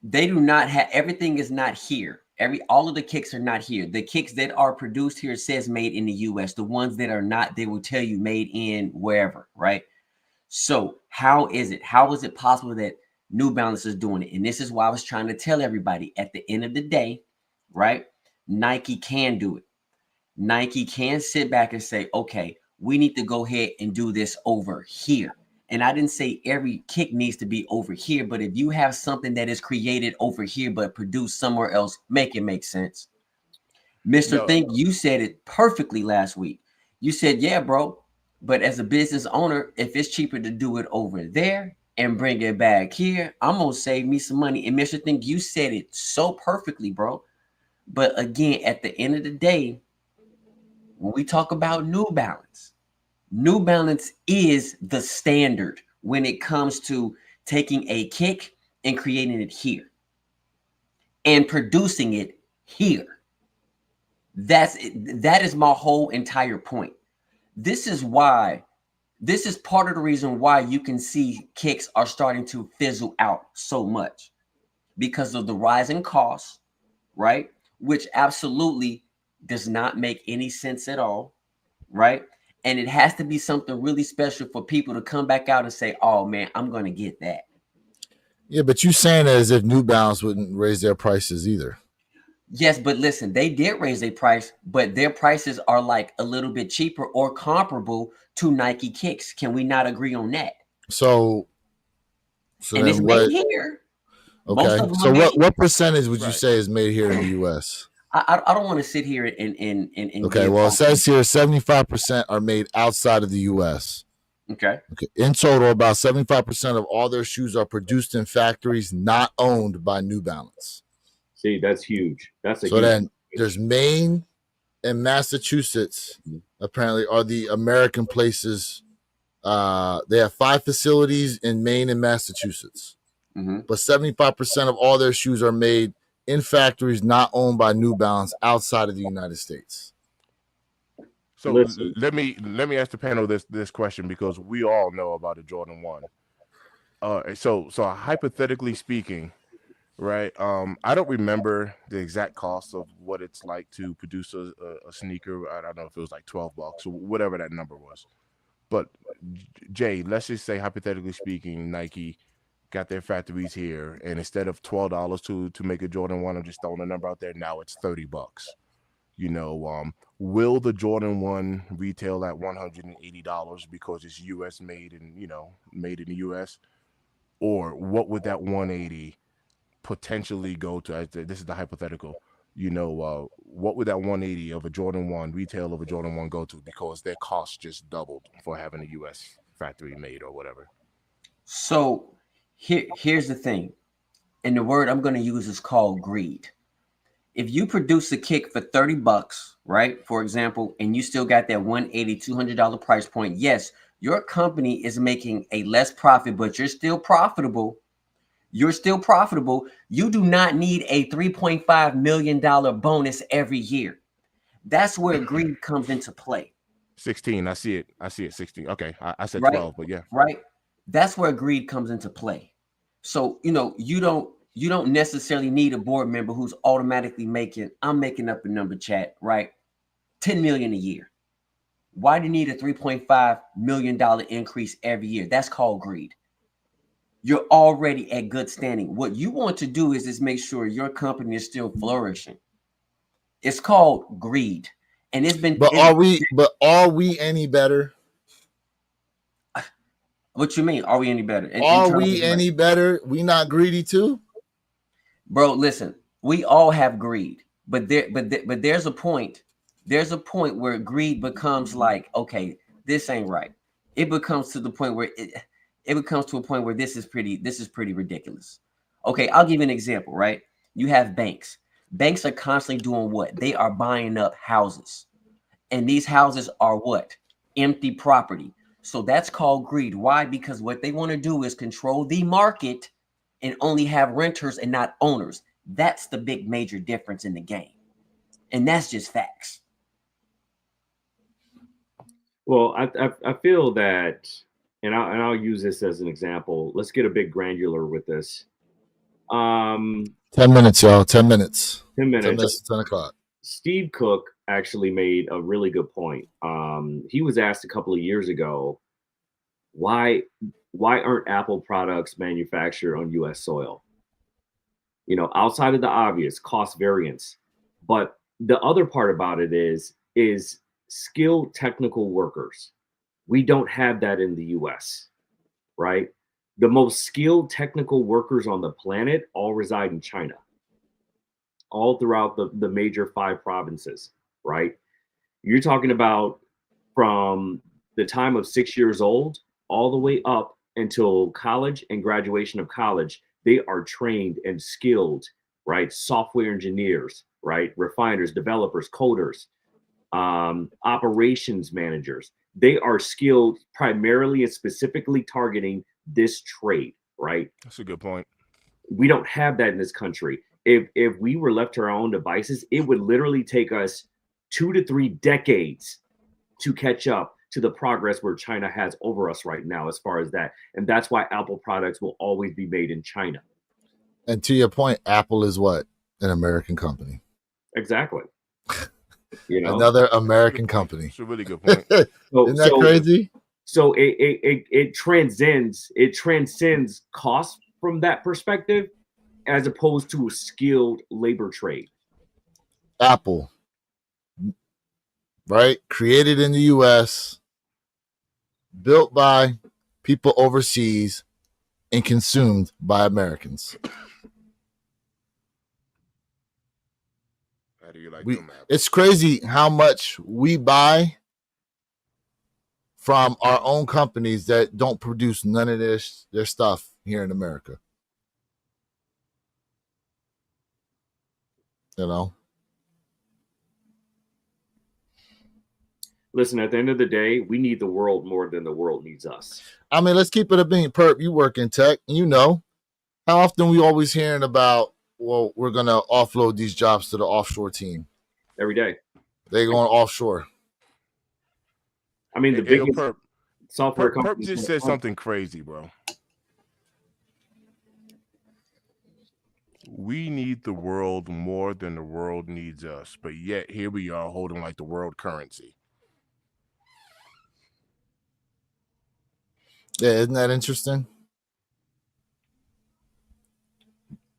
They do not have, everything is not here. All of the kicks are not here. The kicks that are produced here says made in the US. The ones that are not, they will tell you made in wherever, right? So how is it possible that New Balance is doing it? And this is why I was trying to tell everybody, at the end of the day, right? Nike can do it. Nike can sit back and say, okay, we need to go ahead and do this over here. And I didn't say every kick needs to be over here, but if you have something that is created over here but produced somewhere else, make it make sense. Mr. Think, you said it perfectly last week. You said, yeah, bro, but as a business owner, if it's cheaper to do it over there and bring it back here, I'm going to save me some money. And Mr. Think, you said it so perfectly, bro. But again, at the end of the day, when we talk about New Balance is the standard when it comes to taking a kick and creating it here and producing it here. That is my whole entire point. This is part of the reason why you can see kicks are starting to fizzle out so much, because of the rising costs, right? Which absolutely does not make any sense at all, right? And it has to be something really special for people to come back out and say, oh man, I'm going to get that. Yeah, but you saying that as if New Balance wouldn't raise their prices either. Yes, but listen, they did raise their price, but their prices are like a little bit cheaper or comparable to Nike kicks. Can we not agree on that? So and it's made here. Okay. So what percentage would you say is made here in the US? I don't want to sit here and okay. Well, it says here 75% are made outside of the US. Okay. In total, about 75% of all their shoes are produced in factories not owned by New Balance. See, that's huge. Then there's Maine and Massachusetts. Apparently, are the American places. They have 5 facilities in Maine and Massachusetts. But 75% of all their shoes are made in factories not owned by New Balance outside of the United States. So Listen. let me ask the panel this question, because we all know about the Jordan 1. So hypothetically speaking, right? I don't remember the exact cost of what it's like to produce a sneaker. I don't know if it was like $12 or whatever that number was. But Jay, let's just say hypothetically speaking, Nike got their factories here, and instead of $12 to make a Jordan 1, I'm just throwing a number out there. Now it's $30. Will the Jordan 1 retail at $180 because it's US made and made in the US? Or what would that 180 potentially go to? This is the hypothetical. What would that 180 of a Jordan 1 retail of a Jordan 1 go to, because their cost just doubled for having a US factory made or whatever? So here's the thing. And the word I'm going to use is called greed. If you produce a kick for $30, right, for example, and you still got that $180, $200 price point, yes, your company is making a less profit, but you're still profitable. You're still profitable. You do not need a $3.5 million bonus every year. That's where greed comes into play. 16. I see it. 16. Okay. I said Right? 12, but yeah. Right. That's where greed comes into play. So, you don't necessarily need a board member who's automatically I'm making up a number, chat, right? 10 million a year. Why do you need a $3.5 million increase every year? That's called greed. You're already at good standing. What you want to do is make sure your company is still flourishing. It's called greed. And it's been. But are we any better? What you mean? Are we any better? Are we any better? We not greedy too? Bro, listen, we all have greed, but there's a point. There's a point where greed becomes like, okay, this ain't right. It becomes to the point where it becomes to a point where this is pretty ridiculous. Okay, I'll give you an example, right? You have banks. Banks are constantly doing what? They are buying up houses. And these houses are what? Empty property. So that's called greed. Why? Because what they want to do is control the market and only have renters and not owners. That's the big major difference in the game. And that's just facts. Well, I feel that, and I'll use this as an example. Let's get a bit granular with this. 10 minutes, y'all. 10 minutes. 10 minutes. 10 minutes to 10 o'clock. Steve Cook actually made a really good point. He was asked a couple of years ago, why aren't Apple products manufactured on U.S. soil? Outside of the obvious cost variance, but the other part about it is skilled technical workers. We don't have that in the U.S., right? The most skilled technical workers on the planet all reside in China, all throughout the major 5 provinces, right? You're talking about from the time of 6 years old all the way up until college and graduation of college. They are trained and skilled, right? Software engineers, right? Refiners, developers, coders, operations managers. They are skilled primarily and specifically targeting this trade, right? That's a good point. We don't have that in this country. If we were left to our own devices, it would literally take us 2 to 3 decades to catch up to the progress where China has over us right now as far as that. And that's why Apple products will always be made in China. And to your point, Apple is what? An American company. Exactly. Another American company. It's a really good point. Isn't that crazy? So it transcends cost from that perspective, as opposed to a skilled labor trade. Apple, right? Created in the U.S., built by people overseas, and consumed by Americans. How do you like them? It's crazy how much we buy from our own companies that don't produce none of their stuff here in America. Listen, at the end of the day, we need the world more than the world needs us. I mean, let's keep it a bean. Perp, you work in tech. How often we always hearing about, well, we're going to offload these jobs to the offshore team. Every day. They're going offshore. I mean, the biggest software Perp company just said something crazy, bro. We need the world more than the world needs us, but yet here we are holding like the world currency. Yeah, isn't that interesting?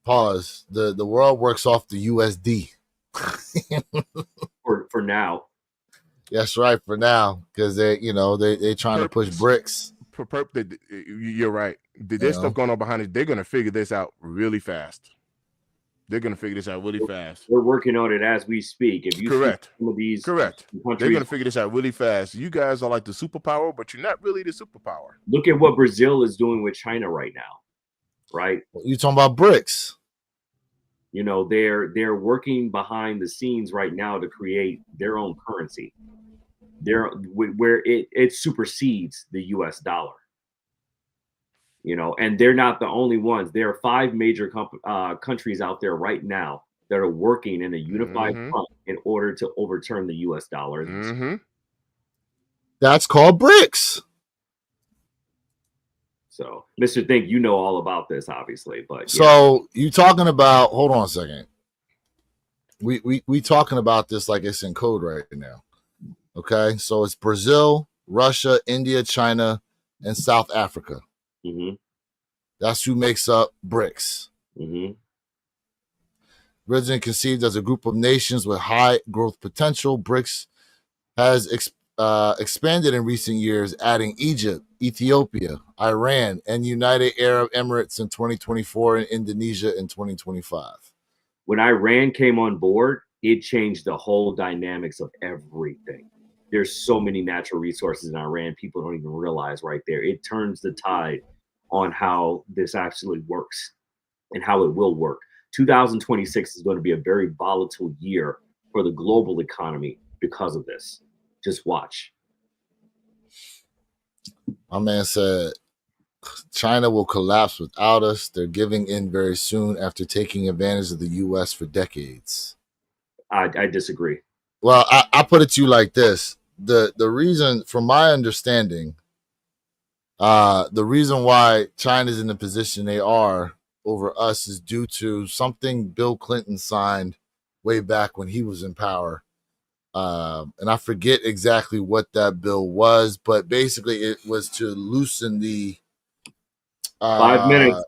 Pause. The world works off the USD. for now. That's right, for now, because they trying to push BRICS. You're right. There's stuff going on behind it. They're gonna figure this out really fast. They're gonna figure this out really fast. We're working on it as we speak. If you correct, see some of these correct, countries, they're gonna figure this out really fast. You guys are like the superpower, but you're not really the superpower. Look at what Brazil is doing with China right now, right? You talking about BRICS? You know, they're working behind the scenes right now to create their own currency. Where it supersedes the US dollar. You know, and they're not the only ones. There are 5 major countries out there right now that are working in a unified front in order to overturn the US dollar. That's called BRICS. So, Mr. Think, you know all about this, obviously, but so you talking about? Hold on a second. We talking about this like it's in code right now. Okay, so it's Brazil, Russia, India, China, and South Africa. That's who makes up BRICS. Originally conceived as a group of nations with high growth potential, BRICS has expanded in recent years, adding Egypt, Ethiopia, Iran, and United Arab Emirates in 2024 and Indonesia in 2025. When Iran came on board, it changed the whole dynamics of everything. There's so many natural resources in Iran, people don't even realize right there. It turns the tide on how this actually works and how it will work. 2026 is going to be a very volatile year for the global economy because of this. Just watch. My man said, China will collapse without us. They're giving in very soon after taking advantage of the U.S. for decades. I disagree. Well, I put it to you like this. The reason, from my understanding, the reason why China's in the position they are over us is due to something Bill Clinton signed way back when he was in power. And I forget exactly what that bill was, but basically it was to loosen the 5 minutes.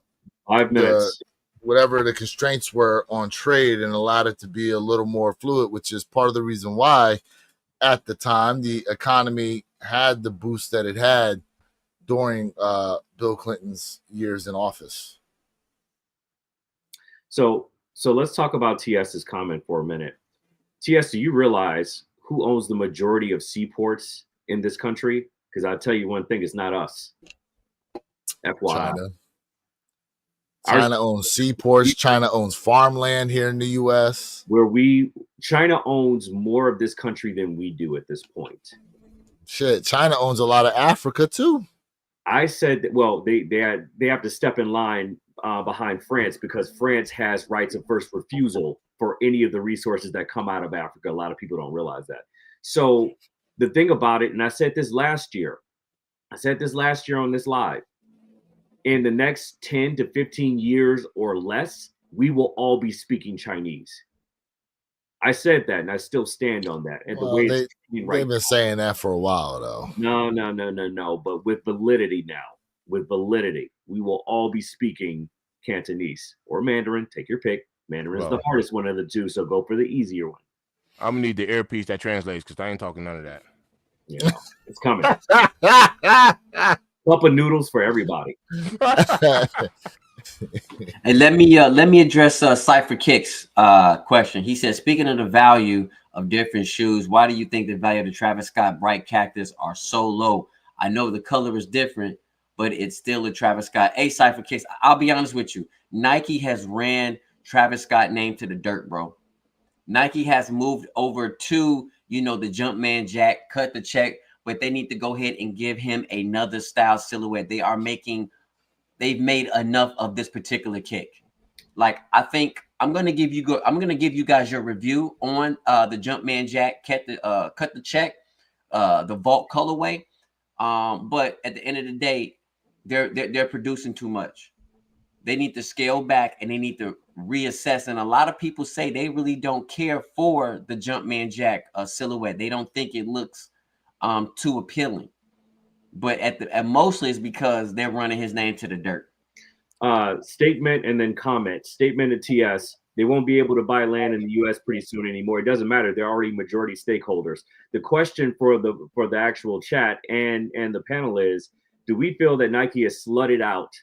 5 minutes. Whatever the constraints were on trade, and allowed it to be a little more fluid, which is part of the reason why at the time the economy had the boost that it had during Bill Clinton's years in office. So let's talk about TS's comment for a minute. TS, do you realize who owns the majority of seaports in this country? Because I'll tell you one thing, it's not us. FYI. China owns seaports. China owns farmland here in the U.S. China owns more of this country than we do at this point. Shit, China owns a lot of Africa too. I said that, well, they have to step in line behind France because France has rights of first refusal for any of the resources that come out of Africa. A lot of people don't realize that. So the thing about it, and I said this last year on this live, in the next 10 to 15 years or less, we will all be speaking Chinese. I said that, and I still stand on that. And they've been saying that for a while, though. No. But with validity now, we will all be speaking Cantonese or Mandarin. Take your pick. Mandarin is the hardest one of the two, so go for the easier one. I'm gonna need the earpiece that translates because I ain't talking none of that. Yeah, it's coming. Cup of noodles for everybody. And let me address Cypher Kicks question. He says, speaking of the value of different shoes, why do you think the value of the Travis Scott Bright Cactus are so low? I know the color is different, but it's still a Travis Scott. Hey, Cypher Kicks, I'll be honest with you. Nike has ran Travis Scott name to the dirt, bro. Nike has moved over to, the Jumpman Jack, cut the check, but they need to go ahead and give him another style silhouette. They've made enough of this particular kick. Like, I think I'm gonna give you guys your review on the Jumpman Jack cut the check. the vault colorway. But at the end of the day, they're producing too much. They need to scale back and they need to reassess. And a lot of people say they really don't care for the Jumpman Jack silhouette. They don't think it looks too appealing. But at mostly it's because they're running his name to the dirt. Statement and then comment. Statement to TS. They won't be able to buy land in the U.S. pretty soon anymore. It doesn't matter. They're already majority stakeholders. The question for the actual chat and the panel is, do we feel that Nike has slutted out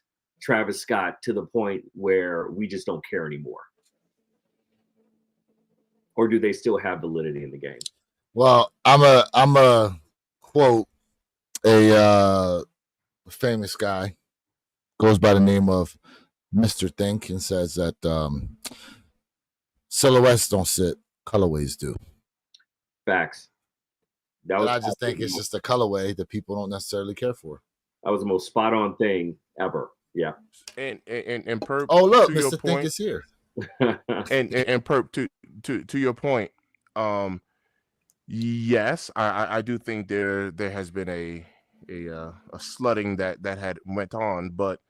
Travis Scott to the point where we just don't care anymore? Or do they still have validity in the game? Well, I'm a quote a famous guy, goes by the name of Mr. Think, and says that silhouettes don't sit, colorways do. Facts. I just think it's just a colorway that people don't necessarily care for. That was the most spot on thing ever. Yeah. And Perp. Oh look, to Mr. your Think point, is here. and Perp, to your point, yes, I do think there has been a slutting that had went on, but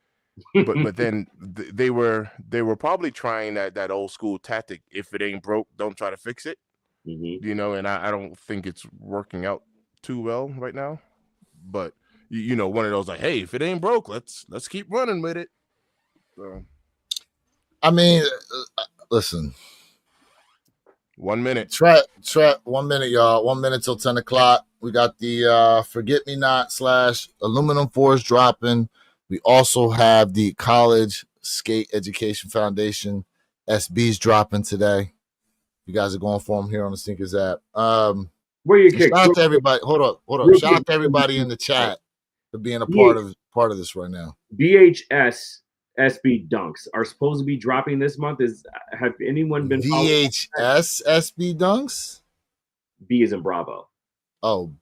then they were probably trying that old school tactic. If it ain't broke, don't try to fix it. Mm-hmm. You know, and I don't think it's working out too well right now. But you know, one of those like, hey, if it ain't broke, let's keep running with it. So, I mean, listen. 1 minute. Trap. 1 minute, y'all. 1 minute till 10 o'clock. We got the Forget Me Not / Aluminum Force dropping. We also have the College Skate Education Foundation SBs dropping today. You guys are going for them here on the Sneakers app. Where you kick? Shout out to everybody. Hold up. Shout out to everybody in the chat for being a part of this right now. VHS SB dunks are supposed to be dropping this month. Have anyone been VHS SB dunks? B is in Bravo. Oh,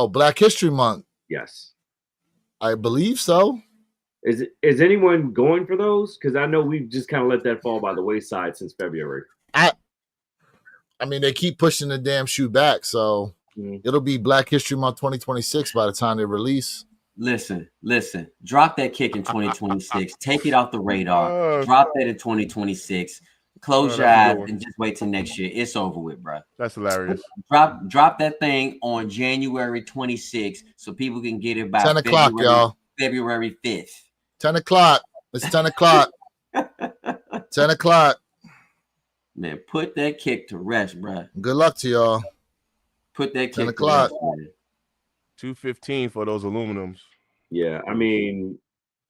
Black History Month. Yes, I believe so. Is anyone going for those? Because I know we've just kind of let that fall by the wayside since February. I mean, they keep pushing the damn shoe back, so it'll be Black History Month 2026 by the time they release. Listen. Drop that kick in 2026. Take it off the radar. Drop that in 2026. Close your eyes and just wait till next year. It's over with, bro. That's hilarious. Drop that thing on January 26th so people can get it by 10 o'clock, y'all. February 5th. 10 o'clock. It's 10 o'clock. 10 o'clock. Man, put that kick to rest, bro. Good luck to y'all. Put that kick 10 o'clock. to rest, man. 215 for those aluminums. Yeah, I mean,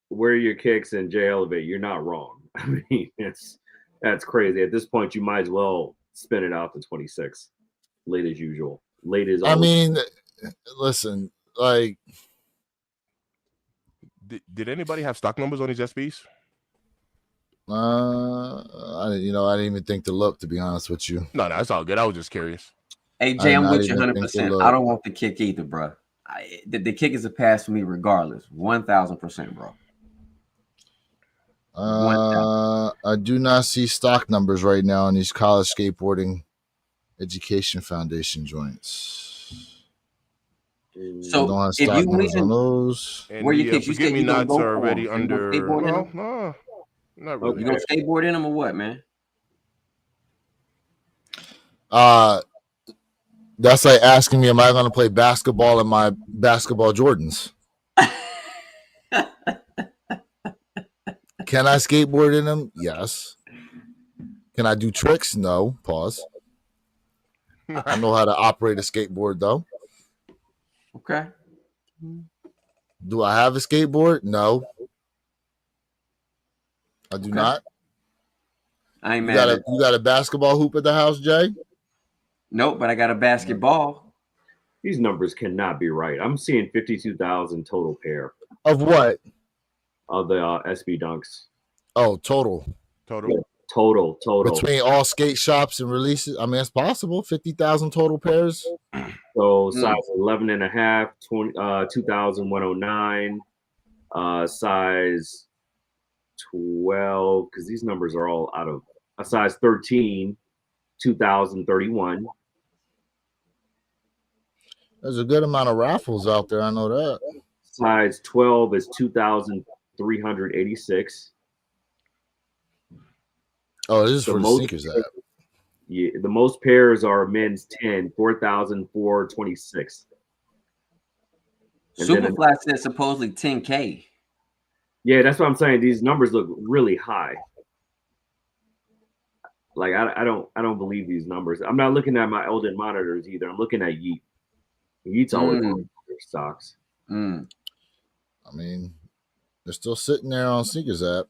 where your kicks and J Elevate, you're not wrong. I mean, that's crazy. At this point, you might as well spin it out to 26. Late as usual. Late as always. I mean, listen, like, did anybody have stock numbers on these SBs? I didn't even think to look, to be honest with you. No, it's all good. I was just curious. Hey, Jay, I'm with you 100%. I don't want the kick either, bro. The kick is a pass for me regardless. 1,000%, bro. I do not see stock numbers right now on these College Skateboarding Education Foundation joints. So if you win on those, where you kick, you said you gonna go are already under. No, not really. You gonna skateboard in them or what, man? That's like asking me, am I going to play basketball in my basketball Jordans? Can I skateboard in them? Yes. Can I do tricks? No. Pause. I know how to operate a skateboard, though. Okay. Do I have a skateboard? No. I do not. I ain't mad. You got a basketball hoop at the house, Jay? Nope, but I got a basketball. These numbers cannot be right. I'm seeing 52,000 total pair. Of what? Of the SB dunks. Oh, total. Yeah, total. Between all skate shops and releases? I mean, it's possible. 50,000 total pairs. So size 11 and a half, 2,109. Size 12, because these numbers are all out of a size 13, 2,031. There's a good amount of raffles out there. I know that. Size 12 is 2,386. Oh, this is The for the most- sneakers app. Yeah, the most pairs are men's 10, 4,426. And then- Superfly said supposedly 10K. Yeah, that's what I'm saying. These numbers look really high. Like I don't believe these numbers. I'm not looking at my Eldon monitors either. I'm looking at Yeet. Yeet's always on their stocks. Mm. I mean, they're still sitting there on sneakers app.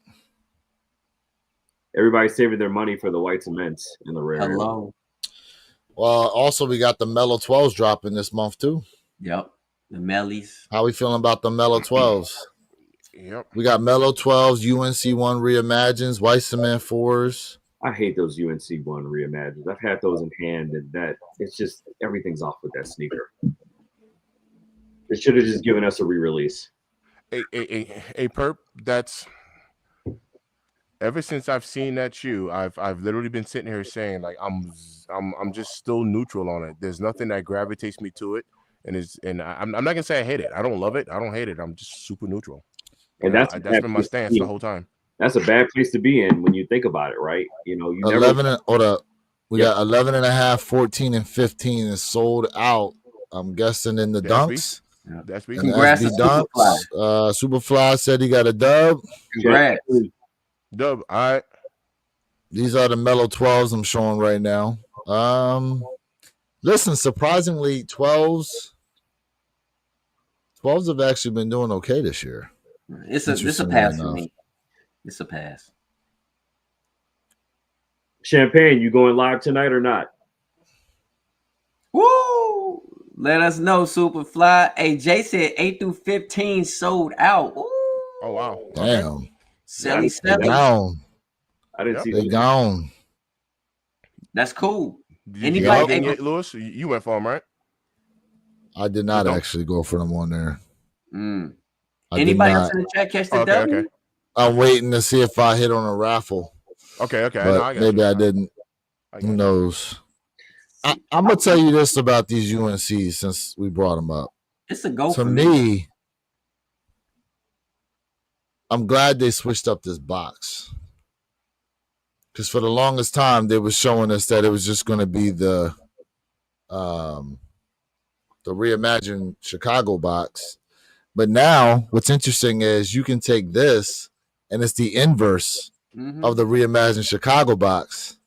Everybody's saving their money for the white cements in the rare. Hello. Well, also we got the Mellow 12s dropping this month too. Yep. The Mellies. How we feeling about the Mellow 12s? Yep. We got Mellow 12s, UNC1 reimagines, white cement 4s. I hate those UNC1 reimagines. I've had those in hand, and that it's just everything's off with that sneaker. It should have just given us a re-release. A perp. That's ever since I've seen that shoe, I've literally been sitting here saying like I'm just still neutral on it. There's nothing that gravitates me to it, and I'm not gonna say I hate it. I don't love it. I don't hate it. I'm just super neutral. And that's been my stance the whole time. That's a bad place to be in when you think about it, right? You know, you 11 and, hold up. We got 11 and a half, 14 and 15 is sold out. I'm guessing in the dunks. Yeah, that's me. Congrats to dunks. Superfly said he got a dub. Congrats. Dub. All right. These are the Mellow 12s I'm showing right now. Listen, surprisingly, 12s have actually been doing okay this year. It's a pass for me. It's a pass. Champagne, you going live tonight or not? Woo! Let us know, Superfly. Hey, Jay said 8 through 15 sold out. Ooh. Oh wow. Damn. Selly. They gone. I didn't see They that. gone. That's cool. Did you Anybody- get it, Lewis? You went for him, right? I did not actually go for them on there. I did Anybody not. else in the chat catch the Okay, W? okay. I'm waiting to see if I hit on a raffle. Okay. But No, I got maybe you. I didn't. I got Who you. knows? I'm gonna tell you this about these UNCs since we brought them up. It's a go To for me. me, I'm glad they switched up this box because for the longest time they were showing us that it was just going to be the reimagined Chicago box. But now, what's interesting is you can take this, and it's the inverse of the reimagined Chicago box.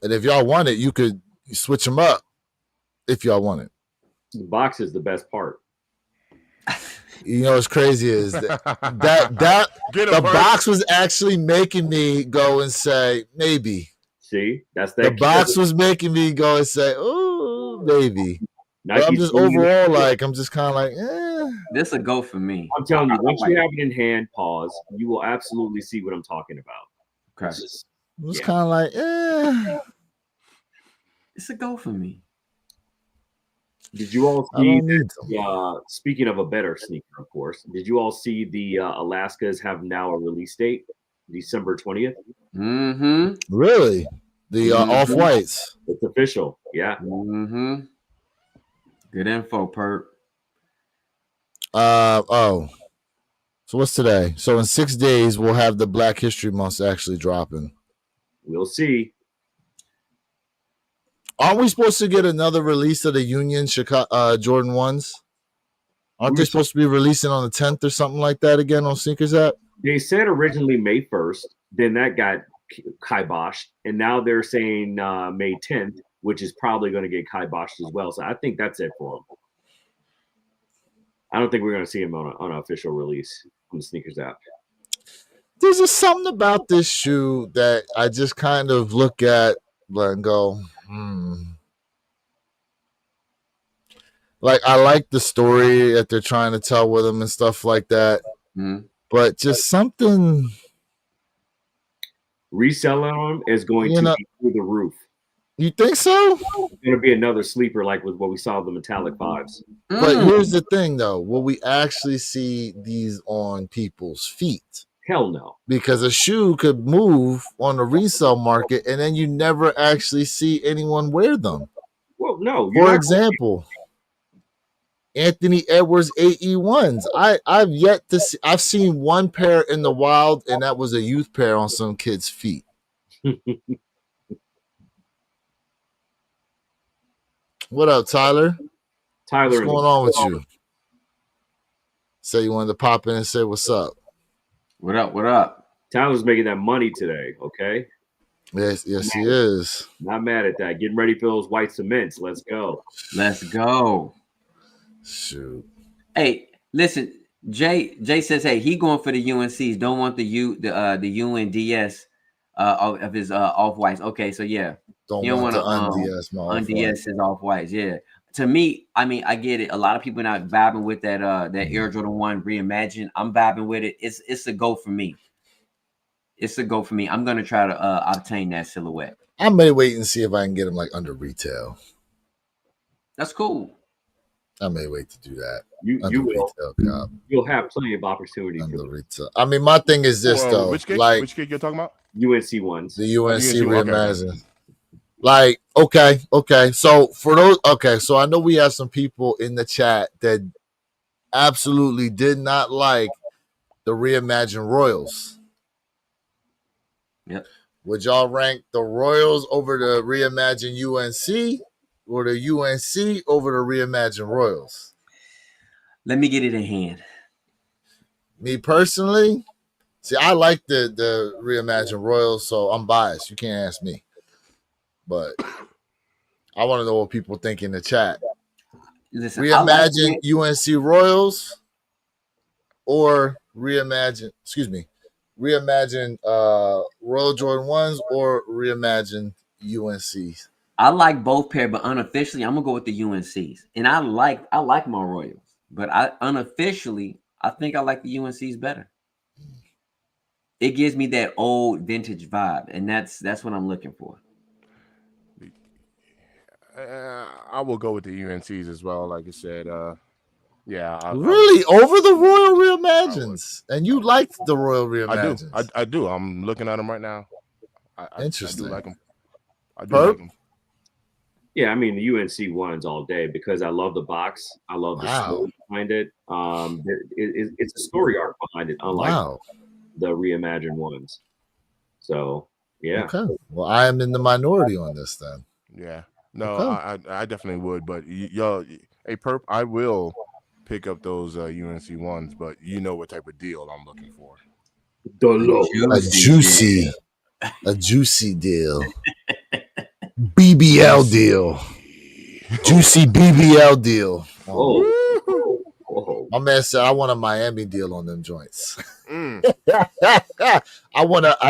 And if y'all want it, you could switch them up if y'all want it. The box is the best part. You know what's crazy is that Get the him, Bert. box was actually making me go and say maybe. See, that's that. The box was making me go and say, "Oh, maybe." But I'm Nike just told you- overall like I'm just kind of like, eh. This a go for me. I'm telling you, once you have it in hand, pause. You will absolutely see what I'm talking about. Okay. It's just- I'm just Yeah. kind of like, eh. It's a go for me. Did you all I see? don't need them. Speaking of a better sneaker, of course, did you all see the Alaskas have now a release date, December 20th? Really, the off whites. It's official. Yeah. Good info, Perp. So what's today? So in 6 days we'll have the Black History Month actually dropping. We'll see. Aren't we supposed to get another release of the Union Chicago Jordan 1s? Aren't they supposed to be releasing on the 10th or something like that again on Sneakers app? They said originally May 1st, then that got kiboshed, and now they're saying May 10th, which is probably going to get kiboshed as well. So I think that's it for them. I don't think we're going to see him on an official release on the Sneakers app. There's just something about this shoe that I just kind of look at and go, Like, I like the story that they're trying to tell with them and stuff like that. But just something. Reselling them is going to be through the roof. You think so? It's going to be another sleeper like with what we saw the metallic 5s. But here's the thing, though. Will we actually see these on people's feet? Hell no. Because a shoe could move on the resale market, and then you never actually see anyone wear them. Well, no. For example, Anthony Edwards AE1s. I've yet to see. I've seen one pair in the wild, and that was a youth pair on some kid's feet. What up, Tyler? What's going on with you? Say you wanted to pop in and say what's up. What up? What up? Tyler's making that money today. Okay. Yes, he is. Not mad at that. Getting ready for those white cements. Let's go. Let's go. Shoot. Hey, listen. Jay says, hey, he going for the UNCs. Don't want the UNDS of his off whites. Okay, so yeah. Don't want to unds his off whites. Yeah. To me, I mean, I get it. A lot of people not vibing with that Air Jordan 1 Reimagine. I'm vibing with it. It's a go for me. It's a go for me. I'm gonna try to obtain that silhouette. I may wait and see if I can get them like under retail. That's cool. I may wait to do that. You will. Retail, you'll have plenty of opportunity under retail. I mean, my thing is this though. Which kick you're talking about? UNC ones. The UNC Reimagine. Okay. Like, okay. So for those, so I know we have some people in the chat that absolutely did not like the Reimagine Royals. Yep. Would y'all rank the Royals over the Reimagine UNC or the UNC over the Reimagine Royals? Let me get it in hand. Me personally, see, I like the Reimagine Royals, so I'm biased. You can't ask me. But I want to know what people think in the chat. Listen, Reimagine UNC Royals or Reimagine Royal Jordan 1s or Reimagine UNCs. I like both pair, but unofficially, I'm gonna go with the UNCs. And I like my Royals, but unofficially, I think I like the UNCs better. It gives me that old vintage vibe, and that's what I'm looking for. I will go with the UNCs as well. Like I said, yeah. Really? Over the Royal Reimagines? And you liked the Royal Reimagines? I do. I'm looking at them right now. Interesting. I do like them. I do Perp? like them. Yeah, I mean the UNC ones all day because I love the box. I love the story behind it. It's a story arc behind it, unlike the Reimagined ones. So yeah. Okay. Well, I am in the minority on this then. Yeah. No, I definitely would. But y'all, hey Perp, I will pick up those UNC ones, but you know what type of deal I'm looking for. A juicy deal. BBL deal. Juicy BBL deal. My man said I want a Miami deal on them joints. I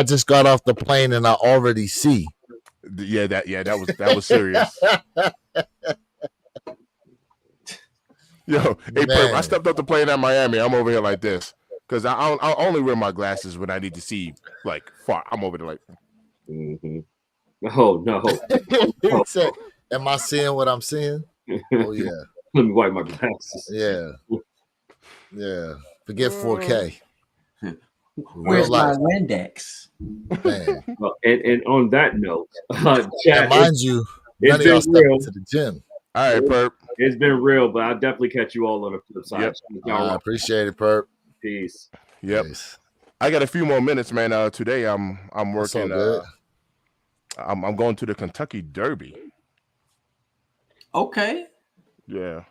just got off the plane and I already see. Yeah, that was serious. Yo, hey Perp, I stepped up the plane at Miami. I'm over here like this because I only wear my glasses when I need to see like far. I'm over there like. Mm-hmm. Oh no! He said, "Am I seeing what I'm seeing?" Oh yeah. Let me wipe my glasses. Yeah. Forget 4K. Where's my Windex? Man. Well, and on that note, chat, mind you, none of y'all stepped into the gym. All right, Perp. It's been real, but I'll definitely catch you all on the flip side. Yep. I appreciate it, Perp. Peace. Yep. Peace. I got a few more minutes, man. Today I'm working. I'm going to the Kentucky Derby. Okay. Yeah.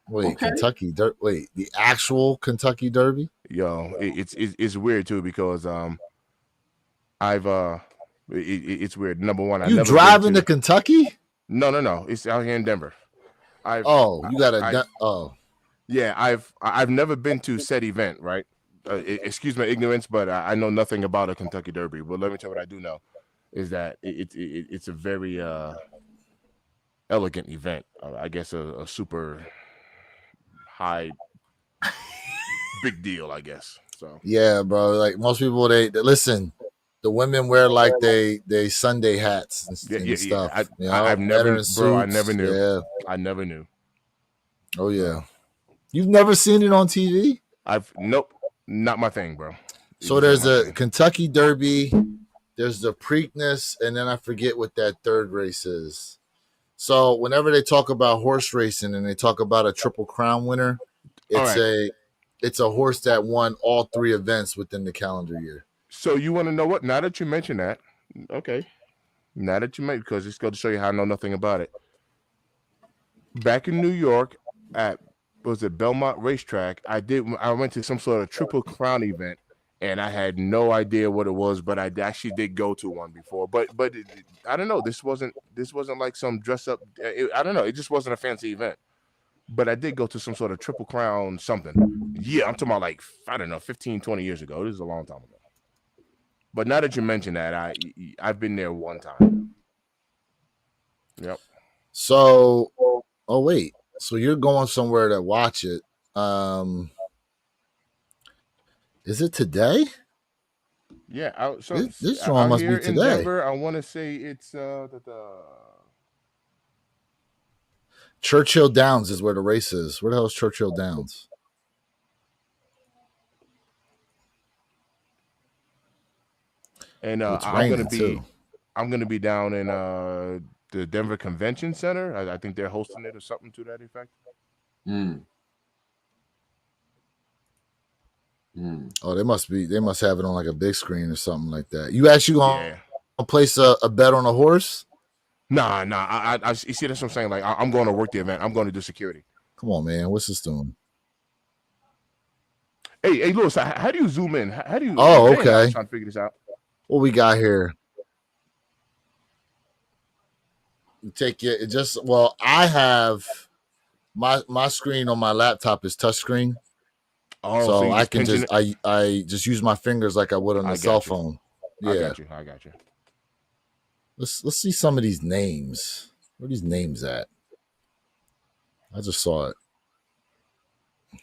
Wait, okay. Kentucky Derby? Wait, the actual Kentucky Derby? Yo, it's weird too because it's weird. Number one, you driving to Kentucky? No. It's out here in Denver. Yeah, I've never been to said event, right? Excuse my ignorance, but I know nothing about a Kentucky Derby. But let me tell you what I do know is that it's a very elegant event. I guess a super high big deal, I guess. So yeah, bro. Like most people, they listen. The women wear like they Sunday hats and stuff. I've never, bro. I never knew. Yeah. I never knew. Oh yeah, you've never seen it on TV? Nope, not my thing, bro. So there's a Kentucky Derby, there's the Preakness, and then I forget what that third race is. So whenever they talk about horse racing and they talk about a Triple Crown winner, it's a horse that won all 3 events within the calendar year. So you want to know what? Now that you mention that, okay. Now that you make, because it's going to show you how I know nothing about it. Back in New York at Belmont Racetrack, I went to some sort of Triple Crown event, and I had no idea what it was, but I actually did go to one before. But I don't know. This wasn't like some dress up. I don't know. It just wasn't a fancy event. But I did go to some sort of Triple Crown something. Yeah, I'm talking about like, I don't know, 15, 20 years ago. This is a long time ago. But now that you mention that, I've been there one time. Yep. So, oh wait, so you're going somewhere to watch it? Is it today? Yeah. This one must be today. In Denver, I want to say it's the Churchill Downs is where the race is. Where the hell is Churchill Downs? And I'm gonna be down in the Denver Convention Center. I think they're hosting it or something to that effect. Oh, they must have it on like a big screen or something like that. You actually gonna place a bet on a horse? Nah. I you see, that's what I'm saying. Like, I'm going to work the event. I'm going to do security. Come on, man. What's this doing? Hey, Lewis, how do you zoom in? How do you? Oh, okay. I'm trying to figure this out. What we got here? You take it. I have my screen on my laptop is touchscreen. Oh, so I can I just use my fingers like I would on a cell phone. Yeah, I got you. Let's see some of these names. Where are these names at? I just saw it.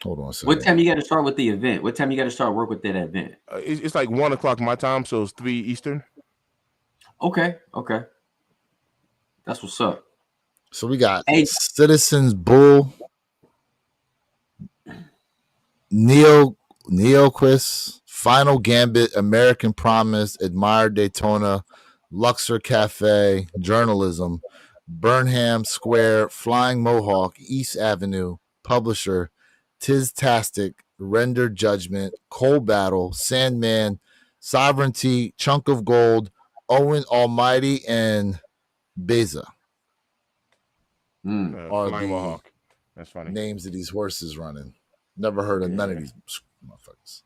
Hold on a second. What time you got to start with the event? What time you got to start work with that event? It's like 1:00 my time, so it's 3 Eastern. Okay. That's what's up. So we got Citizens Bull, Neoquist, Final Gambit, American Promise, Admire Daytona, Luxor Cafe, Journalism, Burnham Square, Flying Mohawk, East Avenue, Publisher, Tistastic, Render Judgment, Coal Battle, Sandman, Sovereignty, Chunk of Gold, Owen Almighty, and Beza. Are Flying the Mohawk. That's funny. Names of these horses running. Never heard of none of these motherfuckers.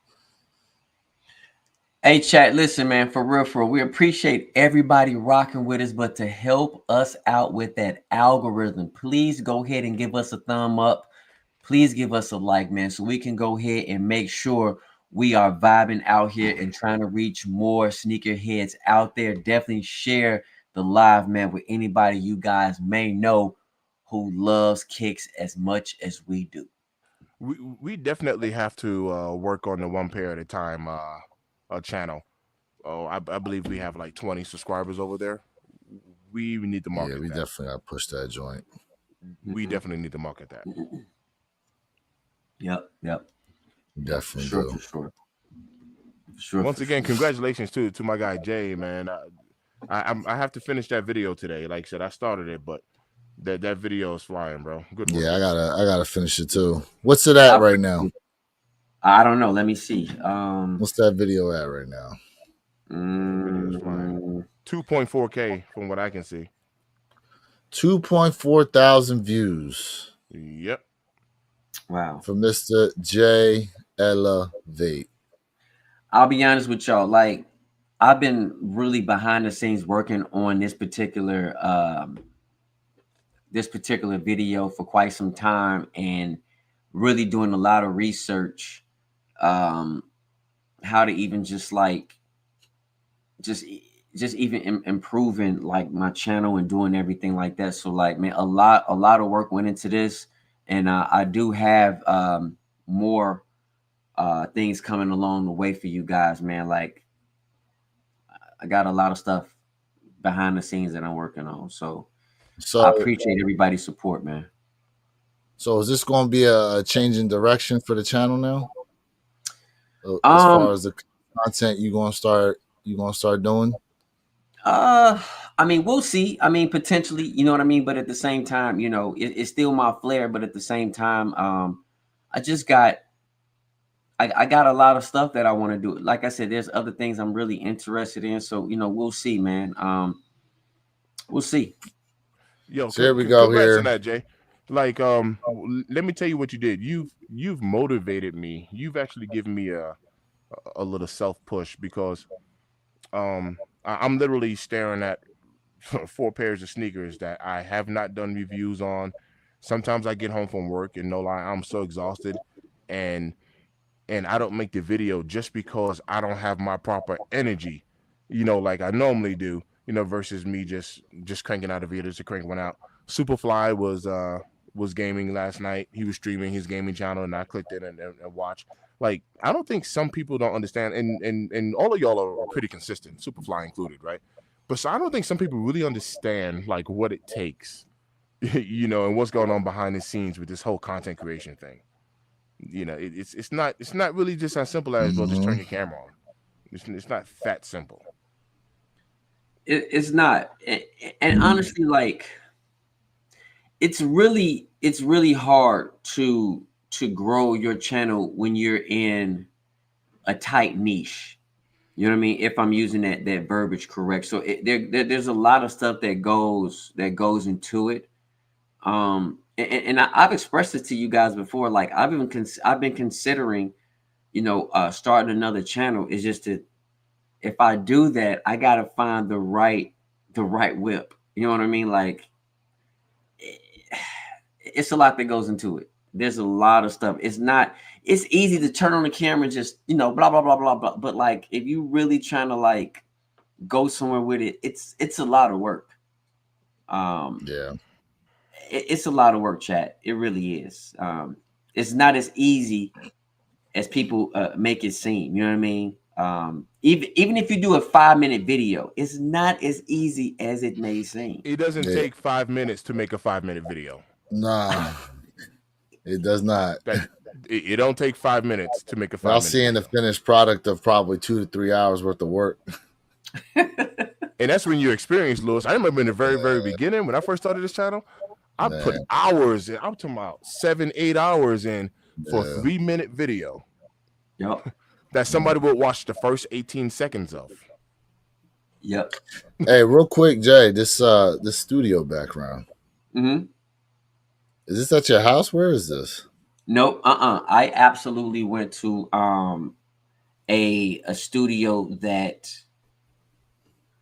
Hey, chat, listen, man, for real, we appreciate everybody rocking with us, but to help us out with that algorithm, please go ahead and give us a thumb up. Please give us a like, man, so we can go ahead and make sure we are vibing out here and trying to reach more sneakerheads out there. Definitely share the live, man, with anybody you guys may know who loves kicks as much as we do. We definitely have to work on the one pair at a time channel. Oh, I believe we have like 20 subscribers over there. We need to market. Yeah, we definitely got to push that joint. We definitely need to market that. Yep. Definitely For sure. Once again, congratulations to my guy Jay, man. I have to finish that video today. Like I said, I started it, but that video is flying, bro. Good work. Yeah, I gotta finish it too. What's it at right now? I don't know. Let me see. What's that video at right now? 2.4K from what I can see. 2.4 thousand views. Yep. Wow. From Mr. J Elevate. I'll be honest with y'all. Like, I've been really behind the scenes working on this particular video for quite some time and really doing a lot of research, how to even just even improving like my channel and doing everything like that. So like, man, a lot of work went into this, and I do have more things coming along the way for you guys, man. Like, I got a lot of stuff behind the scenes that I'm working on. So I appreciate everybody's support, man. So is this going to be a change in direction for the channel now? As far as the content you gonna start doing? I mean, we'll see. I mean, potentially, you know what I mean. But at the same time, it's still my flair. But at the same time, I just got, I got a lot of stuff that I want to do. Like I said, there's other things I'm really interested in. So we'll see, man. We'll see. Yo, So here we go congrats on here. that, Jay. Like, let me tell you what you did. You've motivated me. You've actually given me a little self push because I'm literally staring at 4 pairs of sneakers that I have not done reviews on. Sometimes I get home from work and no lie, I'm so exhausted, and I don't make the video just because I don't have my proper energy, like I normally do, versus me just cranking out a video to crank one out. Superfly was gaming last night. He was streaming his gaming channel, and I clicked in and watched. Like, I don't think some people don't understand, and all of y'all are pretty consistent, Superfly included, right? But so I don't think some people really understand like what it takes, and what's going on behind the scenes with this whole content creation thing. It's not really just as simple as, well, just turn your camera on. It's not that simple. It's not, and honestly, like, it's really hard to grow your channel when you're in a tight niche. You know what I mean? If I'm using that verbiage correct, so there's a lot of stuff that goes into it. And I've expressed it to you guys before. Like, I've been considering, starting another channel. Is just to, if I do that, I gotta find the right whip. You know what I mean? Like, it's a lot that goes into it. There's a lot of stuff. It's easy to turn on the camera and just, blah, blah, blah, blah, blah. But like, if you really trying to like go somewhere with it, it's a lot of work. Yeah. It's a lot of work, chat. It really is. It's not as easy as people make it seem. You know what I mean? Even if you do a 5-minute video, it's not as easy as it may seem. It doesn't take 5 minutes to make a 5-minute video. Nah, it does not. It don't take 5 minutes to make a 5-minute. I'll see in the finished product of probably 2 to 3 hours worth of work. And that's when you're experienced, Lewis. I remember in the very beginning when I first started this channel, I put hours in. I'm talking about 7-8 hours in for a 3-minute video. Yep. That somebody would watch the first 18 seconds of. Yep. Hey, real quick, Jay, this studio background. Mm-hmm. Is this at your house? Where is this? Nope. I absolutely went to a studio that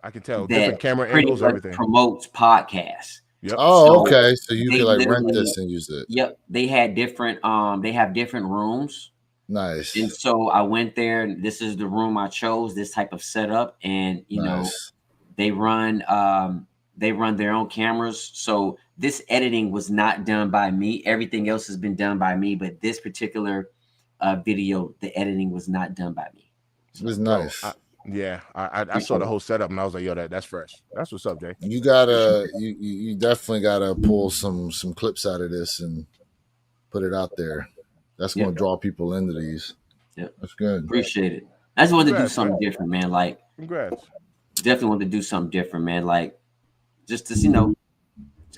I can tell different camera angles, everything. Promotes podcasts. Yep. Oh, okay. So you can like rent this and use it. Yep. They had different they have different rooms. Nice. And so I went there. This is the room I chose, this type of setup. And they run their own cameras. So this editing was not done by me. Everything else has been done by me, but this particular video, the editing was not done by me. It was nice. I saw the whole setup and I was like, yo, that's fresh. That's what's up, Jay. You gotta you definitely gotta pull some clips out of this and put it out there. That's gonna draw people into these. Yeah, that's good. Appreciate it. I just wanted to do something different, man. Like, congrats. Definitely wanted to do something different, man. Like, just to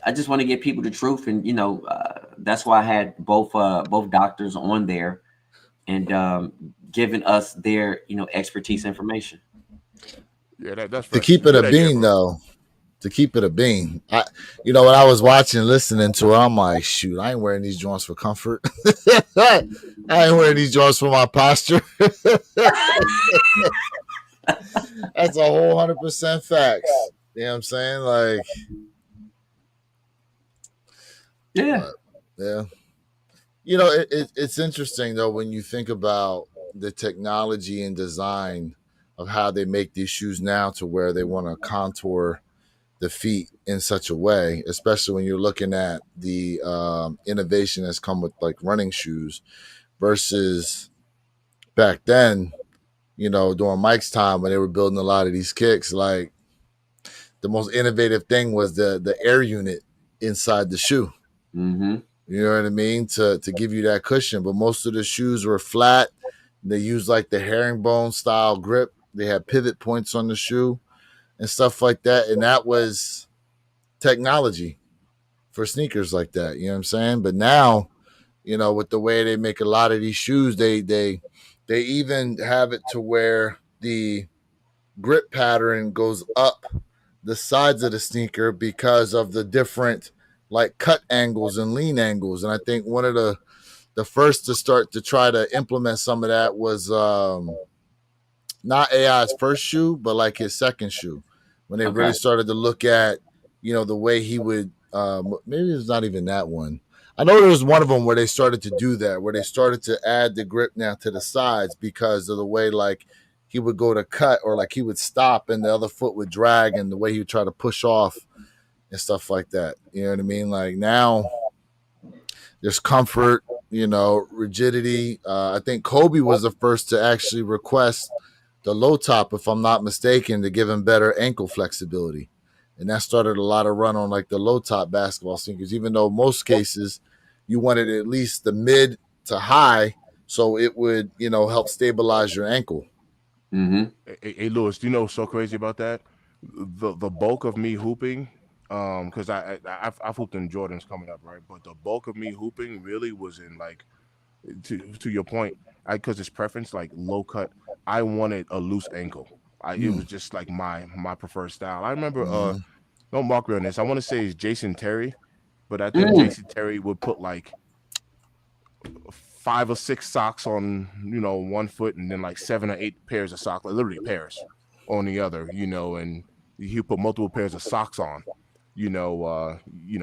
I just want to give people the truth, and that's why I had both doctors on there, and giving us their expertise information. Yeah, that's to keep it a bean though. To keep it a bean, when I was watching, listening to her, I'm like, shoot, I ain't wearing these joints for comfort. I ain't wearing these joints for my posture. That's a whole 100% facts. You know what I'm saying? Like, yeah. It's interesting though when you think about the technology and design of how they make these shoes now, to where they want to contour the feet in such a way, especially when you're looking at the innovation that's come with like running shoes versus back then, during Mike's time when they were building a lot of these kicks. Like, the most innovative thing was the air unit inside the shoe. Mm-hmm. You know what I mean? To give you that cushion. But most of the shoes were flat. They used like the herringbone style grip. They had pivot points on the shoe. and stuff like that. And that was technology for sneakers like that. You know what I'm saying? But now, you know, with the way they make a lot of these shoes, they even have it to where the grip pattern goes up the sides of the sneaker because of the different like cut angles and lean angles. And I think one of the first to start to try to implement some of that was not AI's first shoe, but like his second shoe, when they really started to look at, you know, the way he would. Maybe it's not even that one. I know there was one of them where they started to do that, where they started to add the grip now to the sides because of the way like he would go to cut or like he would stop and the other foot would drag and the way he would try to push off and stuff like that. You know what I mean? Like now there's comfort, you know, rigidity. I think Kobe was the first to actually request the low top, if I'm not mistaken, to give him better ankle flexibility. And that started a lot of run on like the low top basketball sneakers, even though most cases you wanted at least the mid to high so it would, you know, help stabilize your ankle. Hey, Lewis, do you know what's so crazy about that? The bulk of me hooping, because I've hooped in Jordans coming up, right? But the bulk of me hooping really was in like, to your point, because it's preference, like low cut. I wanted a loose ankle. It was just like my preferred style. I remember don't mark me on this. I want to say it's Jason Terry, but I think Jason Terry would put like 5 or 6 socks on, you know, one foot, and then like 7 or 8 pairs of socks, like literally pairs on the other, you know, and he put multiple pairs of socks on, you know,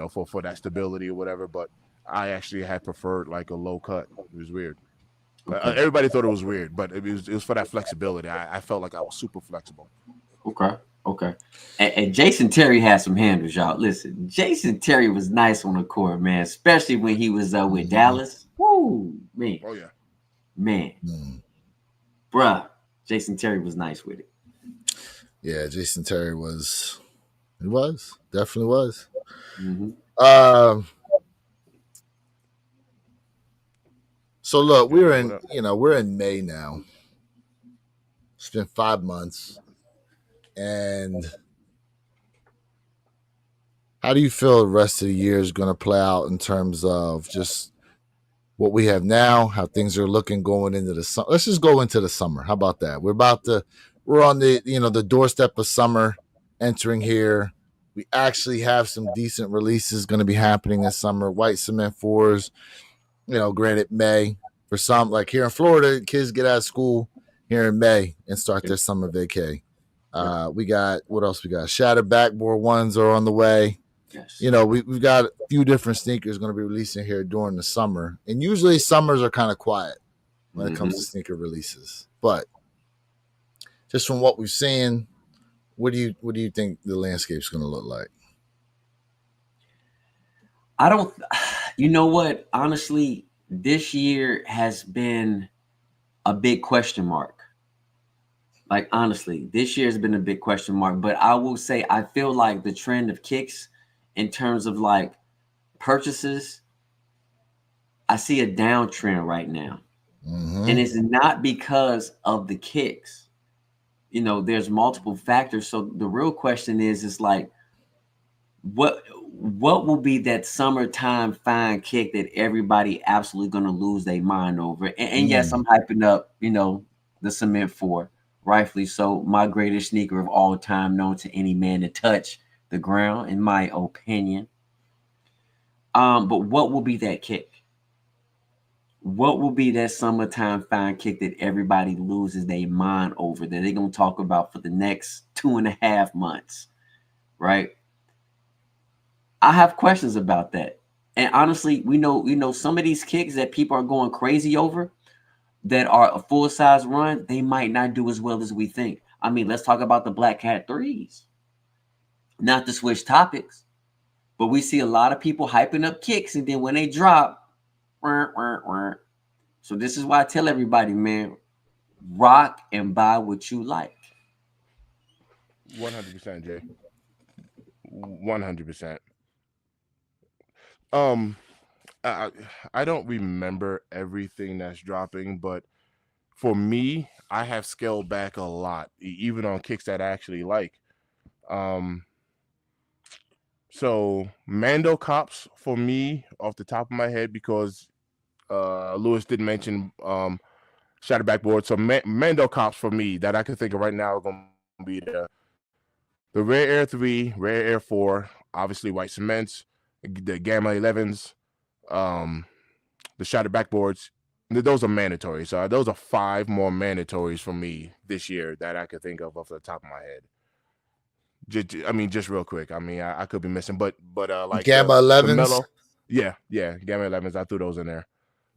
for that stability or whatever. But I actually had preferred like a low cut. It was weird. Everybody thought it was weird, but it was for that flexibility. I felt like I was super flexible. Okay. And Jason Terry had some handles, y'all. Listen, Jason Terry was nice on the court, man, especially when he was with Dallas. Woo, man. Oh yeah, man, bruh. Jason Terry was nice with it. Yeah, Jason Terry was. He was definitely was. So look, we're in May now. It's been 5 months. And how do you feel the rest of the year is going to play out in terms of just what we have now, how things are looking going into the summer? Let's just go into the summer. How about that? We're on the, you know, the doorstep of summer entering here. We actually have some decent releases going to be happening this summer. White cement 4s, you know, granted May. For some, like here in Florida, kids get out of school here in May and start their summer vacay. We got, what else we got? Shattered backboard ones are on the way. Yes. You know, we've got a few different sneakers going to be releasing here during the summer. And usually summers are kind of quiet when it comes to sneaker releases. But just from what we've seen, what do you think the landscape's going to look like? You know what? Honestly, this year has been a big question mark. Like, honestly, this year has been a big question mark. But I will say, I feel like the trend of kicks in terms of like purchases, I see a downtrend right now. And it's not because of the kicks. You know, there's multiple factors. So the real question is like, what will be that summertime fine kick that everybody absolutely going to lose their mind over? And yes, I'm hyping up, you know, the Cement 4, rightfully so, my greatest sneaker of all time, known to any man to touch the ground, in my opinion. But what will be that kick? What will be that summertime fine kick that everybody loses their mind over, that they're going to talk about for the next 2.5 months, right? I have questions about that. And honestly, we know some of these kicks that people are going crazy over that are a full-size run, they might not do as well as we think. I mean, let's talk about the Black Cat 3s. Not to switch topics, but we see a lot of people hyping up kicks, and then when they drop, so this is why I tell everybody, man, rock and buy what you like. 100%, Jay. 100%. I don't remember everything that's dropping, but for me, I have scaled back a lot, even on kicks that I actually like. So Mando Cops for me off the top of my head, because Lewis didn't mention Shadow Backboard. So Mando Cops for me that I can think of right now are going to be the Rare Air 3, Rare Air 4, obviously White Cements, the Gamma 11s, the Shadow Backboards. Those are mandatory. So those are 5 more mandatories for me this year that I could think of off the top of my head. Just real quick. I could be missing, but like Gamma the 11s. mellow, yeah, Gamma 11s. I threw those in there.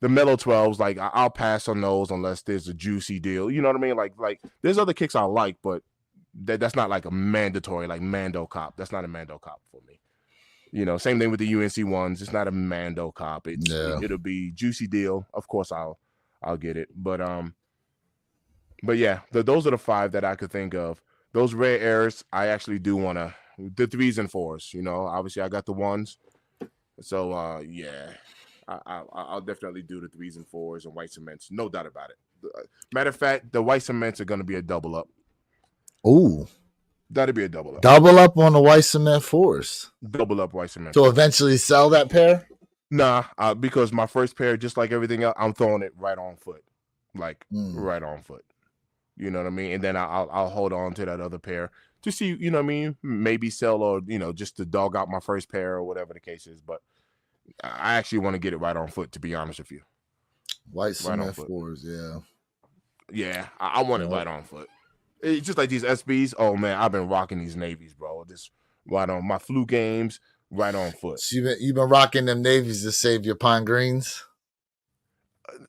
The mellow 12s, like I'll pass on those unless there's a juicy deal. You know what I mean? Like there's other kicks I like, but that's not like a mandatory like Mando Cop. That's not a Mando Cop for me. Same thing with the UNC ones. It's not a Mando Cop. It'll be juicy deal. Of course, I'll get it. But yeah, those are the 5 that I could think of. Those rare airs, I actually do want to the 3s and 4s. Obviously I got the 1s, so yeah, I'll definitely do the 3s and 4s and White Cements, no doubt about it. Matter of fact, the White Cements are going to be a double up. Ooh. That'd be a double up. Double up on the White Cement 4s. Double up White Cement. To eventually sell that pair? Nah, because my first pair, just like everything else, I'm throwing it right on foot. Like, right on foot. You know what I mean? And then I'll hold on to that other pair to see, you know what I mean? Maybe sell or, just to dog out my first pair or whatever the case is. But I actually want to get it right on foot, to be honest with you. White Cement 4s, yeah. Yeah, I want it right on foot. It's just like these SBs. Oh man, I've been rocking these navies, bro. Just right on my flu games, right on foot. So you've been rocking them navies to save your pine greens?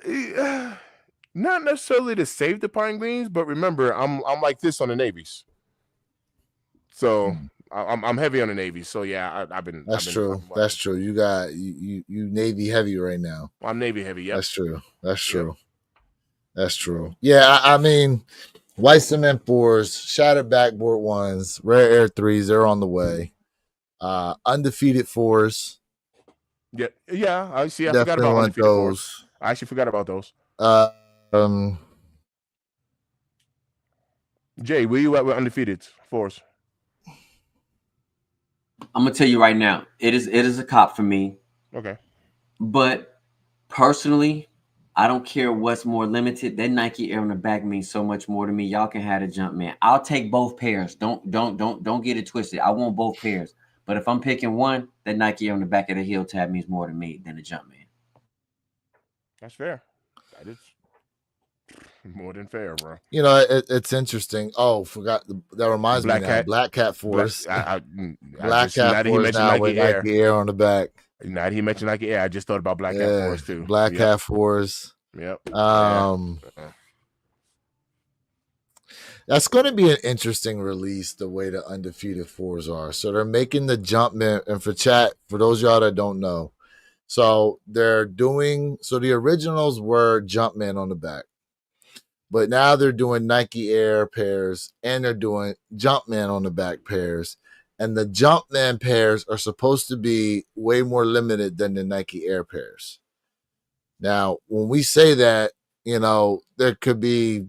Not necessarily to save the pine greens, but remember, I'm like this on the navies. So I'm heavy on the navies. So yeah, I've been. That's true. That's true. You got you Navy heavy right now. I'm Navy heavy. Yeah, that's true. That's true. Yep. That's true. Yeah, I mean. White Cement 4s, Shattered Backboard 1s, Rare Air 3s, they're on the way. Undefeated 4s. Yeah. I see. I forgot about undefeated 4s. I actually forgot about those. Jay, where you at with undefeated 4s? I'm gonna tell you right now, it is a cop for me. Okay. But personally, I don't care what's more limited. That Nike Air on the back means so much more to me. Y'all can have the Jumpman. I'll take both pairs. Don't get it twisted. I want both pairs. But if I'm picking one, that Nike Air on the back of the heel tab means more to me than the Jumpman. That's fair. That is more than fair, bro. It's interesting. Oh, forgot. That reminds me now. Black Cat 4s. Black Cat 4s now with Nike Air on the back. Now that he mentioned Nike Air, I just thought about Black Cat 4s too. Black Cat 4s. Yep. That's going to be an interesting release, the way the undefeated 4s are. So they're making the Jumpman, and for chat, for those of y'all that don't know, so the originals were Jumpman on the back, but now they're doing Nike Air pairs and they're doing Jumpman on the back pairs. And the Jumpman pairs are supposed to be way more limited than the Nike Air pairs. Now, when we say that, there could be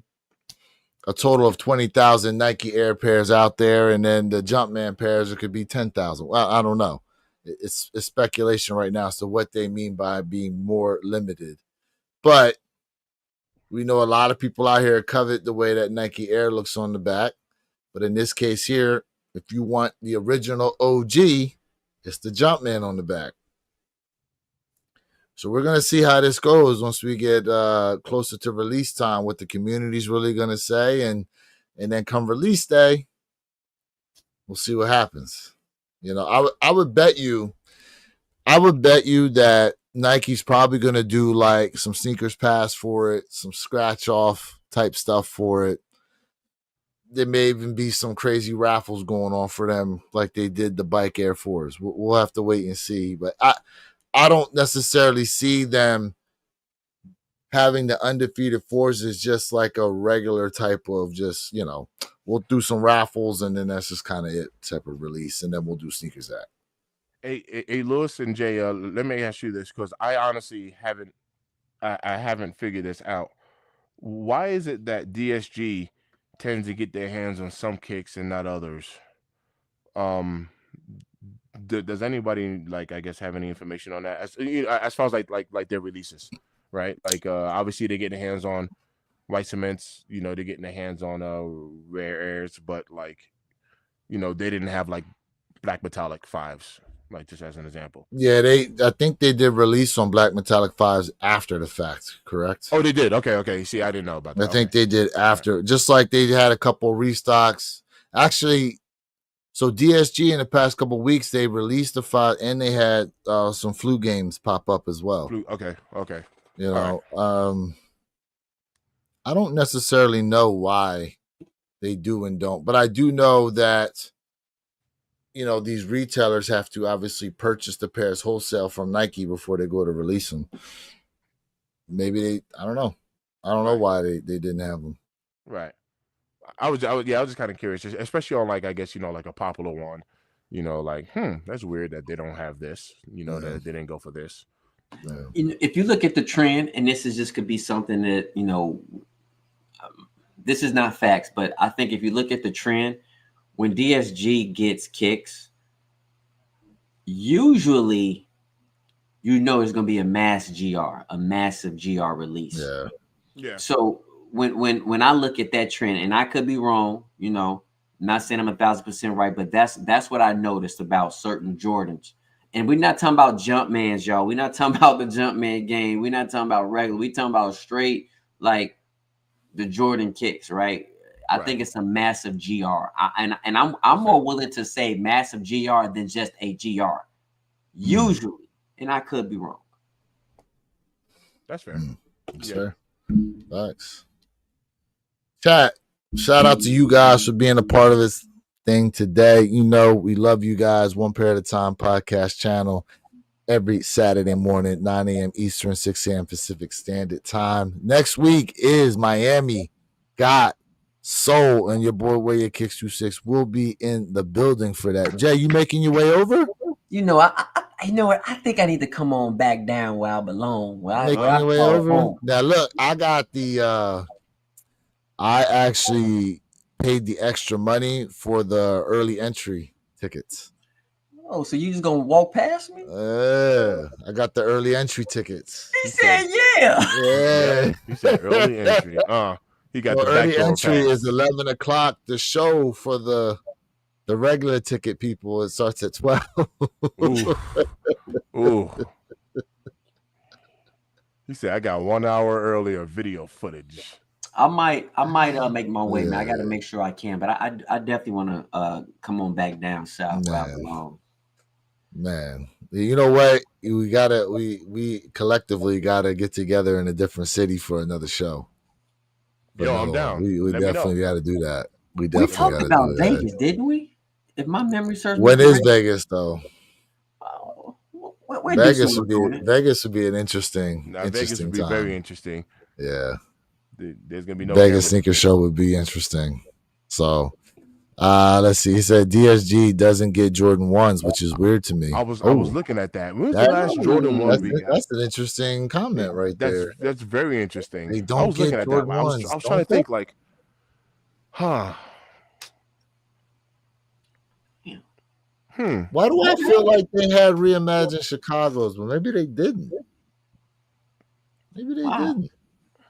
a total of 20,000 Nike Air pairs out there, and then the Jumpman pairs, it could be 10,000. Well, I don't know. It's speculation right now as to what they mean by being more limited. But we know a lot of people out here covet the way that Nike Air looks on the back. But in this case here, if you want the original OG, it's the Jumpman on the back. So we're going to see how this goes once we get closer to release time, what the community's really going to say. And then come release day, we'll see what happens. I would bet you that Nike's probably going to do like some sneakers pass for it, some scratch off type stuff for it. There may even be some crazy raffles going on for them like they did the Bike Air 4s. We'll have to wait and see. But I don't necessarily see them having the undefeated 4s as just like a regular type of just, we'll do some raffles and then that's just kind of it, separate release. And then we'll do sneakers at. Hey, Lewis and Jay, let me ask you this, because I honestly haven't figured this out. Why is it that DSG tends to get their hands on some kicks and not others? Does anybody like I guess have any information on that as far as like their releases, right? Like obviously they're getting their hands on white cements, they're getting their hands on rare airs, but like they didn't have like black metallic fives, like just as an example. Yeah, I think they did release on black metallic fives after the fact, correct? Oh, they did. Okay. See, I didn't know about that. I think they did after, just like they had a couple restocks. Actually, so DSG in the past couple of weeks they released the 5 and they had some flu games pop up as well. Okay. I don't necessarily know why they do and don't, but I do know that these retailers have to obviously purchase the pairs wholesale from Nike before they go to release them. Maybe I don't know. I don't know why they didn't have them. Right. I was just kind of curious, especially on like I guess like a popular one, like that's weird that they don't have this, that they didn't go for this. Yeah. If you look at the trend, and this is just could be something that this is not facts, but I think if you look at the trend, when DSG gets kicks, usually it's going to be a massive GR release. Yeah. So when I look at that trend, and I could be wrong, not saying I'm 1,000% right, but that's what I noticed about certain Jordans. And we're not talking about Jumpmans, y'all. We're not talking about the Jumpman game. We're not talking about regular. We're talking about straight like the Jordan kicks, right? I think it's a massive GR. I'm more willing to say massive GR than just a GR. Usually. And I could be wrong. That's fair. That's fair. Thanks. Chat, shout out to you guys for being a part of this thing today. We love you guys. One Pair at a Time podcast channel every Saturday morning, 9 a.m. Eastern, 6 a.m. Pacific Standard Time. Next week is Miami Got Soul, and your boy Where Your Kicks 26 will be in the building for that. Jay, you making your way over? I think I need to come on back down where I belong. Making your way over? Home. Now look, I got I actually paid the extra money for the early entry tickets. Oh, so you just gonna walk past me? I got the early entry tickets. He said, yeah. He said early entry. He got the early entry pass. is 11 o'clock. The show for the regular ticket people, it starts at 12. Ooh. He said I got 1 hour earlier video footage. I might make my way, man. I got to make sure I can, but I definitely want to come on back down south where I belong. Man, you know what? We collectively gotta get together in a different city for another show. But I'm down. We definitely got to do that. We talked about Vegas, didn't we? If my memory serves me correct. When is right. Vegas though? Vegas would be an interesting. Vegas would be time. Very interesting. Yeah. There's gonna be no Vegas sneaker show would be interesting. So let's see. He said DSG doesn't get Jordan 1s, which is weird to me. I was looking at that. When was the last Jordan 1? That's an interesting comment right there. That's very interesting. They don't get looking at Jordan that. 1s. I was trying to think like, Why do I feel like they had reimagined Chicago's, but maybe they didn't. Didn't.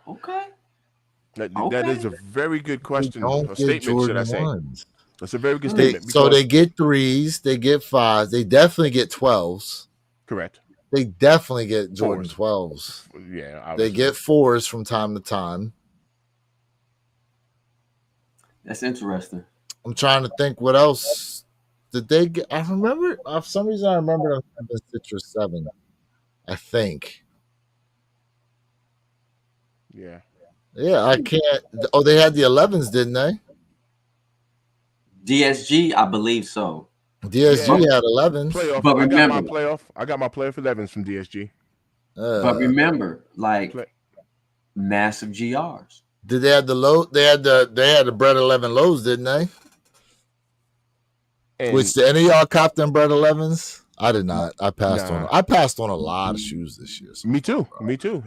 Okay. That is a very good question. A statement, should I say? That's a very good statement. So they get 3s, they get 5s, they definitely get 12s. Correct. They definitely get Jordan 12s. Yeah. Obviously. They get 4s from time to time. That's interesting. I'm trying to think what else did they get. I remember, for some reason, I remember them having 6 or 7. I think. Yeah. Yeah, I can't. Oh, they had the 11s, didn't they? DSG, I believe so. DSG had 11s. Playoff. But remember, I got my playoff 11s from DSG. But remember, massive GRs. Did they have the low? They had the Bread 11 lows, didn't they? Which did any of y'all cop them Bread 11s? I did not. I passed on a lot of shoes this year. Me too.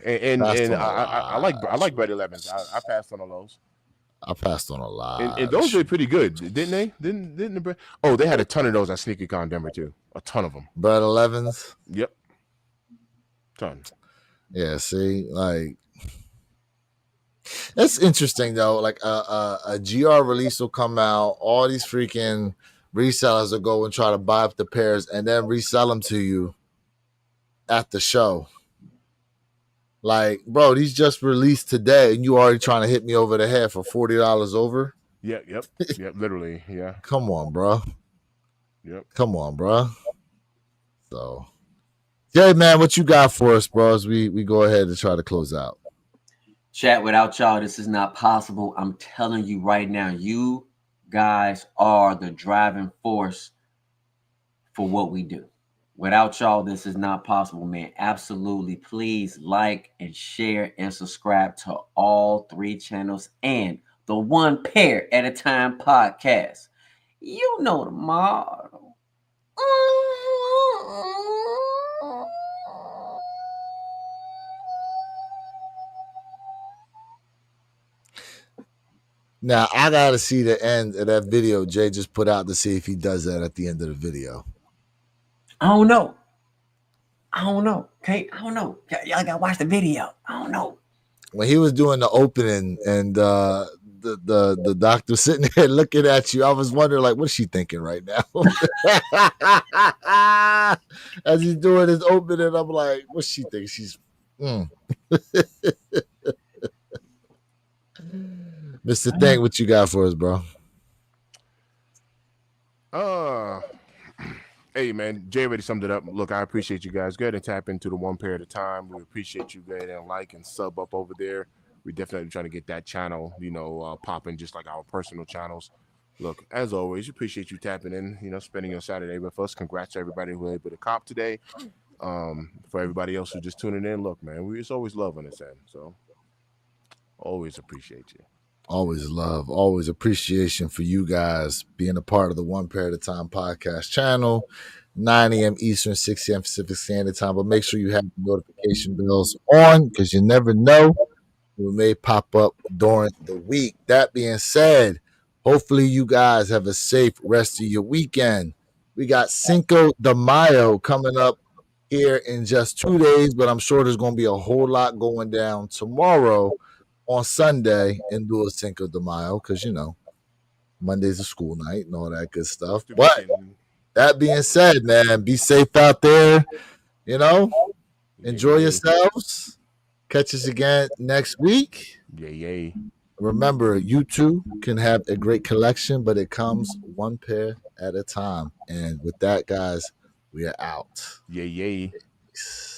And I like Bread 11s. I passed on all those. I passed on a lot. And those did pretty good, didn't they? Didn't the oh, they had a ton of those at SneakerCon Denver too. A ton of them. Brad 11s. Yep. Ton. Yeah. See, like that's interesting though. Like a GR release will come out. All these freaking resellers will go and try to buy up the pairs and then resell them to you at the show. Like, bro, these just released today, and you already trying to hit me over the head for $40 over. Yeah, yep, literally, yeah. Come on, bro. Yep. Come on, bro. So, Jay, man, what you got for us, bro? As we go ahead and try to close out. Chat, without y'all, this is not possible. I'm telling you right now, you guys are the driving force for what we do. Without y'all, this is not possible, man. Absolutely. Please like and share and subscribe to all 3 channels and the One Pair at a Time podcast. You know the motto. Now, I got to see the end of that video Jay just put out to see if he does that at the end of the video. I don't know. Okay, I don't know. Y'all got to watch the video. I don't know. When he was doing the opening and the doctor sitting there looking at you, I was wondering, like, what's she thinking right now? As he's doing his opening, I'm like, what's she thinking? She's Mr. Thank, what you got for us, bro? Hey, man, Jay already summed it up. Look, I appreciate you guys. Go ahead and tap into the One Pair at a Time. We appreciate you. Go ahead and like and sub up over there. We're definitely trying to get that channel, popping just like our personal channels. Look, as always, appreciate you tapping in, spending your Saturday with us. Congrats to everybody who was able to cop today. For everybody else who's just tuning in, look, man, it's always love on this end. So always appreciate you. Always love, always appreciation for you guys being a part of the One Pair at a Time podcast channel, 9 a.m. Eastern, 6 a.m. Pacific Standard Time. But make sure you have the notification bells on because you never know what may pop up during the week. That being said, hopefully you guys have a safe rest of your weekend. We got Cinco de Mayo coming up here in just 2 days, but I'm sure there's going to be a whole lot going down tomorrow on Sunday in lieu of Cinco de Mayo, because Monday's a school night and all that good stuff. But that being said, man, be safe out there. Enjoy yourselves. Catch us again next week. Yay. Remember, you too can have a great collection, but it comes one pair at a time. And with that, guys, we are out. Yay. Peace.